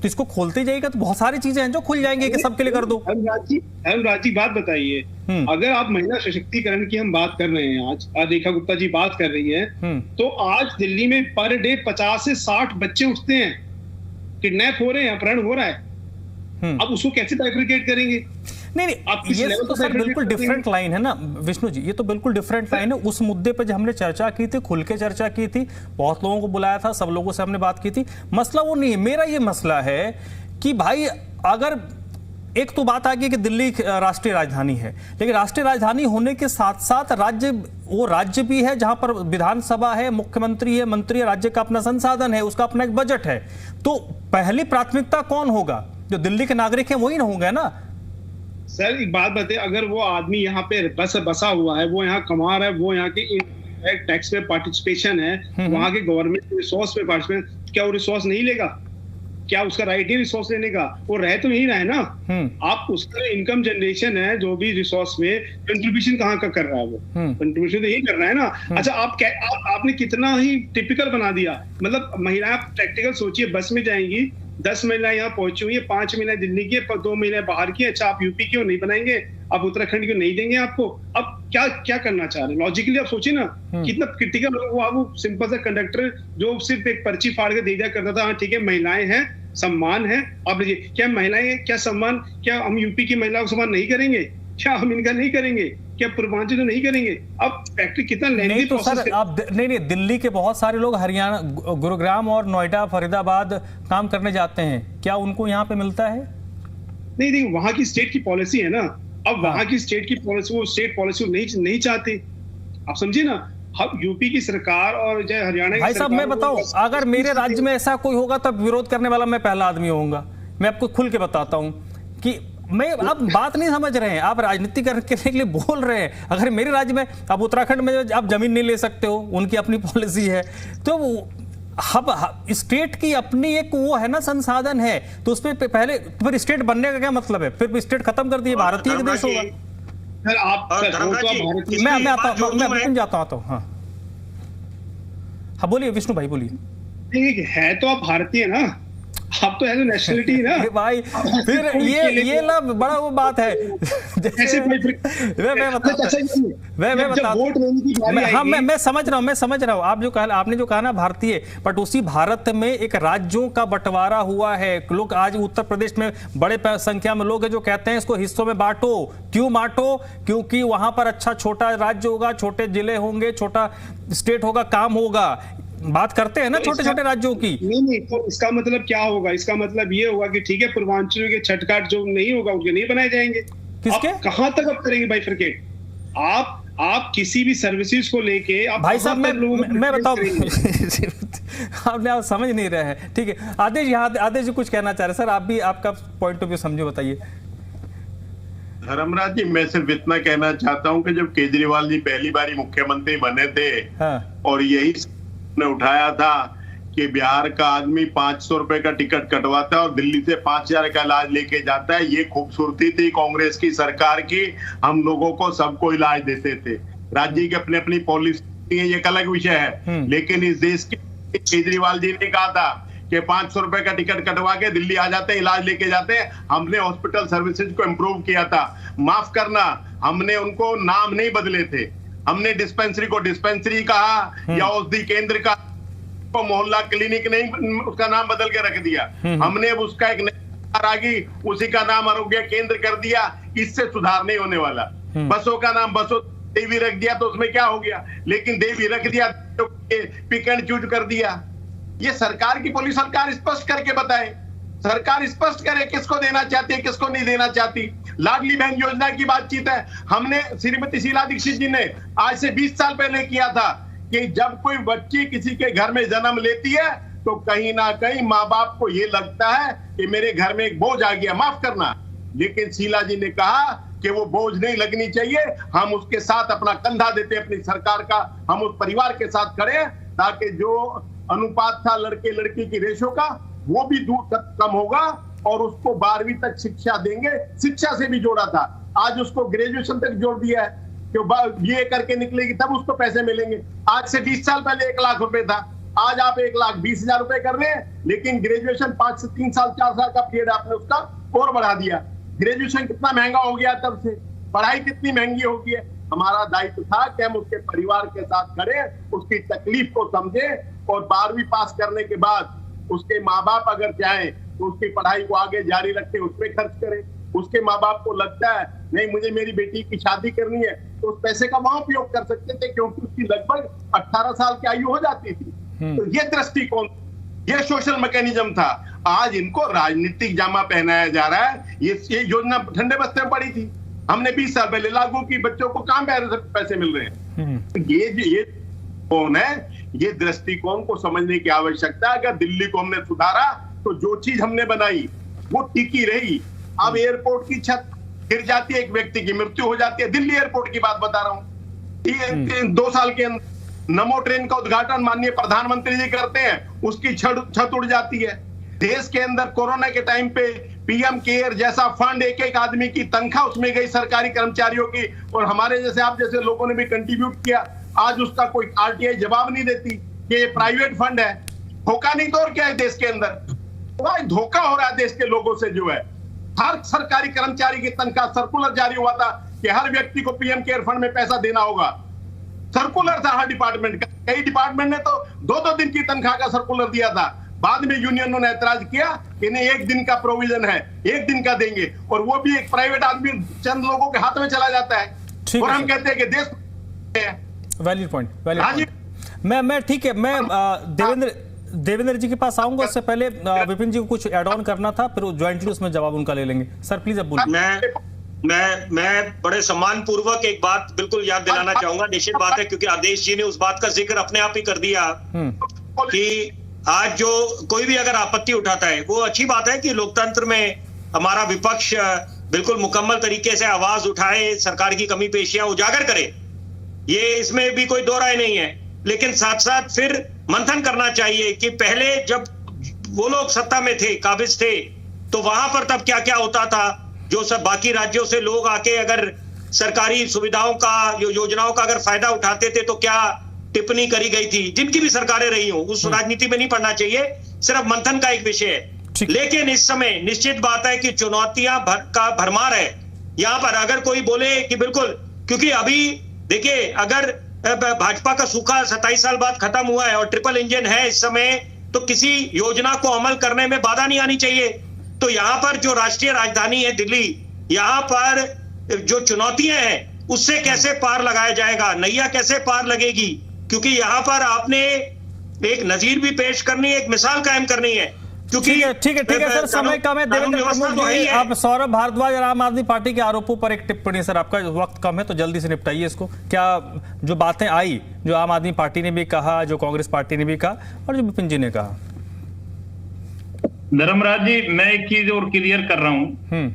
इसको खोलते जाएगा तो बहुत सारी चीजें हैं जो खुल जाएंगे कि सबके लिए कर दो। राज जी बात बताइए, अगर आप महिला सशक्तिकरण की हम बात कर रहे हैं, आज रेखा गुप्ता जी बात कर रही हैं, तो आज दिल्ली में पर डे 50 से 60 बच्चे उठते हैं, किडनैप हो रहे हैं, अपहरण हो रहा है। अब उसको कैसे बाइफरकेट करेंगे? नहीं, ये तो सर बिल्कुल डिफरेंट लाइन है ना विष्णु जी, ये तो बिल्कुल डिफरेंट लाइन है। उस मुद्दे पे जो हमने चर्चा की थी, खुल के चर्चा की थी, बहुत लोगों को बुलाया था, सब लोगों से हमने बात की थी। मसला वो नहीं है। मेरा ये मसला है कि भाई, अगर एक तो बात आ गई कि दिल्ली राष्ट्रीय राजधानी है, लेकिन राष्ट्रीय राजधानी होने के साथ साथ राज्य भी है, जहां पर विधानसभा है, मुख्यमंत्री है, मंत्री है, राज्य का अपना संसाधन है, उसका अपना एक बजट है। तो पहली प्राथमिकता कौन होगा? जो दिल्ली के नागरिक हैं वही ना होंगे ना। सर एक बात बताइए, अगर वो आदमी यहाँ पे बसा हुआ है, वो यहाँ कमा रहा है, वो यहाँ के टैक्स पे पार्टिसिपेशन है, वहाँ के गवर्नमेंट रिसोर्स पे पार्टिसिपेशन, क्या वो रिसोर्स नहीं लेगा? क्या उसका राइट है रिसोर्स लेने का? वो रह तो यही रहा है ना। आप उसका इनकम जनरेशन है, जो भी रिसोर्स में कंट्रीब्यूशन कहाँ का कर रहा है, वो कंट्रीब्यूशन तो यही कर रहा है ना। अच्छा, आपने कितना ही टिपिकल बना दिया। मतलब महिलाएं, प्रैक्टिकल सोचिए, बस में जाएंगी, 10 महिलाएं यहाँ पहुंची हुई है, 5 महिलाएं दिल्ली की है, 2 महिलाएं बाहर की। अच्छा, आप यूपी क्यों नहीं बनाएंगे? आप उत्तराखंड क्यों नहीं देंगे आपको? अब क्या करना चाह रहे हैं? लॉजिकली आप सोचिए ना, कितना क्रिटिकल। वो सिंपल सा कंडक्टर जो सिर्फ एक पर्ची फाड़ के दे दिया करता था, हाँ ठीक है महिलाएं हैं, सम्मान है। आप लीजिए, क्या महिलाएं, क्या सम्मान, क्या हम यूपी की महिलाओं को सम्मान नहीं करेंगे? क्या हम इनका नहीं करेंगे? क्या पूर्वांचल नहीं करेंगे? अब फैक्ट्री कितना नहीं तो सर आप नहीं, दिल्ली के बहुत सारे लोग हरियाणा, गुरुग्राम और नोएडा, फरीदाबाद काम करने जाते हैं, क्या उनको यहाँ पे मिलता है? नहीं देखिए, वहां की स्टेट की पॉलिसी है ना। अब वहां की स्टेट की पॉलिसी, वो स्टेट पॉलिसी नहीं चाहते, आप समझिए ना। हम यूपी की सरकार और जो हरियाणा की भाई साहब मैं बताऊं, अगर मेरे राज्य में ऐसा कोई होगा तब विरोध करने वाला मैं पहला आदमी होऊंगा। मैं आपको खुल के बताता हूं कि मैं, आप बात नहीं समझ रहे हैं, आप राजनीति करने के लिए बोल रहे हैं। अगर मेरे राज्य में, अब उत्तराखंड में आप जमीन नहीं ले सकते हो, उनकी अपनी पॉलिसी है, तो स्टेट की अपनी एक वो है ना, संसाधन है, तो उसमें पहले फिर स्टेट बनने का क्या मतलब है? फिर स्टेट खत्म कर दिए, भारतीय देश होगा। मैं आता हूँ। हाँ बोलिए विष्णु भाई, बोलिए। है तो आप भारतीय ना, आप तो है तो नेशनलिटी ना भाई। फिर ये ना बड़ा वो बात है। जैसे मैं समझ रहा हूँ आपने जो कहा ना भारतीय, बट उसी भारत में एक राज्यों का बंटवारा हुआ है। लोग आज उत्तर प्रदेश में बड़े संख्या में लोग हैं जो कहते हैं इसको हिस्सों में बांटो। क्यों बांटो? क्योंकि वहां पर अच्छा छोटा राज्य होगा, छोटे जिले होंगे, छोटा स्टेट होगा, काम होगा। बात करते हैं ना छोटे छोटे राज्यों की। नहीं, तो इसका मतलब क्या होगा? इसका मतलब ये होगा कि ठीक है, पूर्वांचल के छठकाट जो नहीं होगा उसके नहीं बनाए जाएंगे। किसके? कहां तक आप करेंगे बाइफरकेट? आप किसी भी सर्विसेज को लेके आप, भाई साहब मैं बताऊं आपने आप समझ नहीं रहे हैं। ठीक है, आदेश जी कुछ कहना चाह रहे सर, आप भी आपका पॉइंट ऑफ व्यू समझो, बताइए। धर्मराज जी, मैं सिर्फ इतना कहना चाहता हूं कि जब केजरीवाल जी पहली बारी मुख्यमंत्री बने थे, और यही ने उठाया था कि बिहार का आदमी 500 रुपए का टिकट कटवाता है और दिल्ली से 5000 का इलाज लेके जाता है। ये खूबसूरती थी कांग्रेस की सरकार की। हम लोगों को सबको इलाज देते थे। राज्य की अपनी अपनी पॉलिसी है, ये एक अलग विषय है। लेकिन इस देश के केजरीवाल जी ने कहा था कि 500 रुपए का टिकट कटवा के दिल्ली आ जाते हैं, इलाज लेके जाते हैं। हमने हॉस्पिटल सर्विसेज को इम्प्रूव किया था। माफ करना, हमने उनको नाम नहीं बदले थे। हमने डिस्पेंसरी को डिस्पेंसरी कहा या औषधि केंद्र का मोहल्ला क्लिनिक नहीं, उसका नाम बदल के रख दिया। हमने अब उसका एक नई उसी का नाम आरोग्य केंद्र कर दिया। इससे सुधार नहीं होने वाला। बसों का नाम बसों देवी रख दिया, तो उसमें क्या हो गया? लेकिन देवी रख दिया तो पिक एंड चूज कर दिया। ये सरकार की पॉलिसी सरकार स्पष्ट करके बताए। सरकार स्पष्ट करे किसको देना चाहती है, किसको नहीं देना चाहती। लाडली बहन योजना की बातचीत है। हमने श्रीमती शीला दीक्षित जी ने आज से 20 साल पहले किया था कि जब कोई बच्ची किसी के घर में जन्म लेती है तो कहीं ना कहीं माँ बाप को ये लगता है कि मेरे घर में एक बोझ आ गया। माफ करना, लेकिन शीला जी ने कहा कि वो बोझ नहीं लगनी चाहिए। हम उसके साथ अपना कंधा देते हैं, अपनी सरकार का। हम उस परिवार के साथ खड़े हैं ताकि जो अनुपात था लड़के लड़की की रेशो का, वो भी दूर तक कम होगा और उसको 12वीं तक शिक्षा देंगे। शिक्षा से भी जोड़ा था, आज उसको ग्रेजुएशन तक जोड़ दिया है कि बीए करके निकलेगी तब उसको पैसे मिलेंगे। आज से 20 साल पहले 1 लाख रुपए था, आज आप 1,20,000 रुपए कर रहे हैं। लेकिन ग्रेजुएशन 5 से 3 साल 4 साल का पीरियड आपने उसका और बढ़ा दिया। ग्रेजुएशन कितना महंगा हो गया, तब से पढ़ाई कितनी महंगी हो गई है। हमारा दायित्व था कि हम उसके परिवार के साथ खड़े, उसकी तकलीफ को समझे और 12वीं पास करने के बाद उसके माँ बाप अगर चाहें तो उसकी पढ़ाई को आगे जारी रखें, उसमें खर्च करें। उसके माँ बाप को लगता है नहीं मुझे मेरी बेटी की शादी करनी है, तो उस पैसे का वहां उपयोग कर सकते थे, क्योंकि उसकी लगभग 18 साल की आयु हो जाती थी। तो ये दृष्टिकोण, ये सोशल मैकेनिज्म था। आज इनको राजनीतिक जामा पहनाया जा रहा है। ये योजना ठंडे बस्ते में पड़ी थी, हमने 20 साल पहले लागू की। बच्चों को कहां पैसे मिल रहे हैं? ये कौन है? ये दृष्टिकोण को समझने की आवश्यकता है। अगर दिल्ली को हमने सुधारा तो जो चीज हमने बनाई वो टिकी रही। अब एयरपोर्ट की छत गिर जाती है, एक व्यक्ति की मृत्यु हो जाती है। दिल्ली एयरपोर्ट की बात बता रहा हूं। 2 साल के अंदर नमो ट्रेन का उद्घाटन माननीय प्रधानमंत्री जी करते हैं, उसकी छत उड़ जाती है। देश के अंदर कोरोना के टाइम पे पीएम केयर जैसा फंड एक आदमी की तनख्वाह उसमें गई सरकारी कर्मचारियों की, और हमारे जैसे आप जैसे लोगों ने भी कंट्रीब्यूट किया। आज उसका कोई आरटीआई जवाब नहीं देती कि ये प्राइवेट फंड है। धोखा नहीं तो और क्या है देश के अंदर? धोखा हो रहा है देश के लोगों से। जो है हर सरकारी कर्मचारी की तनख्वाह, सर्कुलर जारी हुआ था कि हर व्यक्ति को पीएम केयर फंड में पैसा देना होगा। सर्कुलर था हर डिपार्टमेंट का। कई डिपार्टमेंट ने तो 2-2 दिन की तनख्वाह का सर्कुलर दिया था। बाद में यूनियनों ने ऐतराज किया कि नहीं, 1 दिन का प्रोविजन है, 1 दिन का देंगे, और वो भी एक प्राइवेट आदमी चंद लोगों के हाथ में चला जाता है। और हम कहते हैं कि देश वैलिड पॉइंट। मैं ठीक है, मैं देवेंद्र जी के पास आऊंगा, उससे पहले विपिन जी को कुछ ऐड ऑन करना था, फिर ज्वाइंटली उसमें जवाब उनका ले लेंगे। सर प्लीज अब बोलिए। मैं बड़े सम्मान पूर्वक एक बात बिल्कुल याद दिलाना चाहूंगा। निश्चित बात है, क्योंकि आदेश जी ने उस बात का जिक्र अपने आप ही कर दिया कि आज जो कोई भी अगर आपत्ति उठाता है, वो अच्छी बात है कि लोकतंत्र में हमारा विपक्ष बिल्कुल मुकम्मल तरीके से आवाज उठाए, सरकार की कमी पेशियां उजागर करे, ये इसमें भी कोई दो राय नहीं है। लेकिन साथ साथ फिर मंथन करना चाहिए कि पहले जब वो लोग सत्ता में थे, काबिज थे, तो वहां पर तब क्या क्या होता था, जो सब बाकी राज्यों से लोग आके अगर सरकारी सुविधाओं का, योजनाओं का अगर फायदा उठाते थे तो क्या टिप्पणी करी गई थी, जिनकी भी सरकारें रही हो, उस राजनीति में नहीं पड़ना चाहिए, सिर्फ मंथन का एक विषय है। लेकिन इस समय निश्चित बात है कि चुनौतियां का भरमार है। यहां पर अगर कोई बोले कि बिल्कुल, क्योंकि अभी देखिए अगर भाजपा का सूखा 27 साल बाद खत्म हुआ है और ट्रिपल इंजन है इस समय, तो किसी योजना को अमल करने में बाधा नहीं आनी चाहिए। तो यहाँ पर जो राष्ट्रीय राजधानी है दिल्ली, यहाँ पर जो चुनौतियां हैं उससे कैसे पार लगाया जाएगा, नैया कैसे पार लगेगी, क्योंकि यहाँ पर आपने एक नजीर भी पेश करनी है, एक मिसाल कायम करनी है। ठीक है सर, समय कम है। देवेंद्र प्रमुख जी, आप सौरभ भारद्वाज और आम आदमी पार्टी के आरोपों पर एक टिप्पणी। सर आपका वक्त कम है तो जल्दी से निपटाइए इसको। क्या जो बातें आई, जो आम आदमी पार्टी ने भी कहा, जो कांग्रेस पार्टी ने भी कहा और जो विपिन जी ने कहा? धर्मराज जी, मैं एक चीज और क्लियर कर रहा हूं,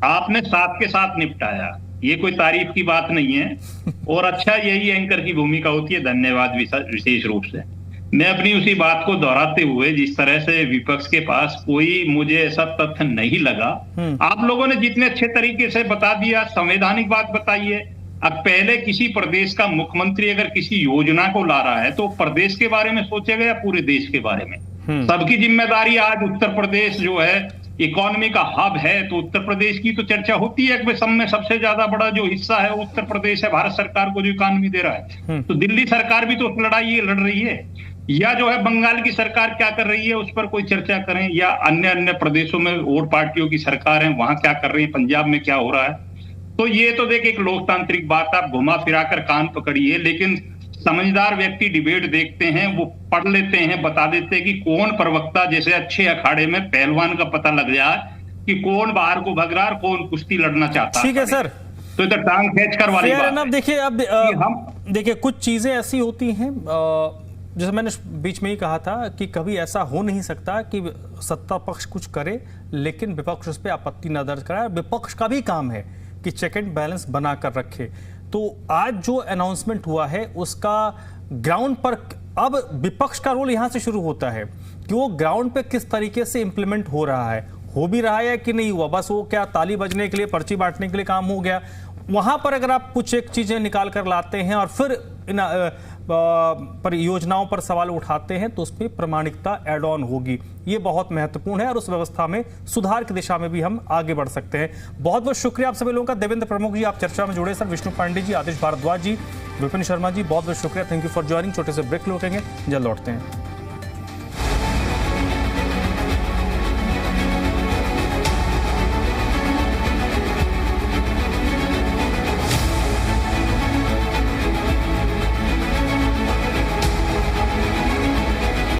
आपने साथ के साथ निपटाया, ये कोई तारीफ की बात नहीं है और अच्छा यही एंकर की भूमिका होती है। धन्यवाद विशेष रूप से। मैं अपनी उसी बात को दोहराते हुए, जिस तरह से विपक्ष के पास कोई मुझे ऐसा तथ्य नहीं लगा, आप लोगों ने जितने अच्छे तरीके से बता दिया, संवैधानिक बात बताई है। अब पहले किसी प्रदेश का मुख्यमंत्री अगर किसी योजना को ला रहा है तो प्रदेश के बारे में सोचेगा या पूरे देश के बारे में? सबकी जिम्मेदारी। आज उत्तर प्रदेश जो है इकोनॉमी का हब है, तो उत्तर प्रदेश की तो चर्चा होती है कि सब में सबसे ज्यादा बड़ा जो हिस्सा है उत्तर प्रदेश है, भारत सरकार को जो इकोनॉमी दे रहा है। तो दिल्ली सरकार भी तो लड़ाई लड़ रही है, या जो है बंगाल की सरकार क्या कर रही है उस पर कोई चर्चा करें, या अन्य प्रदेशों में और पार्टियों की सरकार है वहां क्या कर रही है, पंजाब में क्या हो रहा है। तो ये तो देखिए एक लोकतांत्रिक बात, आप घुमा फिरा कर कान पकड़िए, लेकिन समझदार व्यक्ति डिबेट देखते हैं, वो पढ़ लेते हैं, बता देते हैं कि कौन प्रवक्ता, जैसे अच्छे अखाड़े में पहलवान का पता लग जाए कि कौन बाहर को भग रहा है, कौन कुश्ती लड़ना चाहता है। ठीक है सर, तो इधर टांग खींचकर वाली बात है। देखिए अब देखिए कुछ चीजें ऐसी होती हैं, जैसे मैंने बीच में ही कहा था कि कभी ऐसा हो नहीं सकता कि सत्ता पक्ष कुछ करे लेकिन विपक्ष उस पर आपत्ति न दर्ज कराए। विपक्ष का भी काम है कि चेक एंड बैलेंस बना कर रखे। तो आज जो अनाउंसमेंट हुआ है उसका ग्राउंड पर अब विपक्ष का रोल यहां से शुरू होता है कि वो ग्राउंड पे किस तरीके से इंप्लीमेंट हो रहा है, हो भी रहा है कि नहीं हुआ, बस वो क्या ताली बजने के लिए, पर्ची बांटने के लिए काम हो गया। वहां पर अगर आप कुछ एक चीजें निकाल कर लाते हैं और फिर परियोजनाओं पर सवाल उठाते हैं तो उसमें प्रामाणिकता एड ऑन होगी। ये बहुत महत्वपूर्ण है और उस व्यवस्था में सुधार की दिशा में भी हम आगे बढ़ सकते हैं। बहुत बहुत शुक्रिया आप सभी लोगों का। देवेंद्र प्रमुख जी आप चर्चा में जुड़े, सर विष्णु पांडे जी, आदेश भारद्वाज जी, विपिन शर्मा जी, बहुत बहुत शुक्रिया। Thank you for joining. छोटे से ब्रेक लोटेंगे, जल्द लौटते हैं।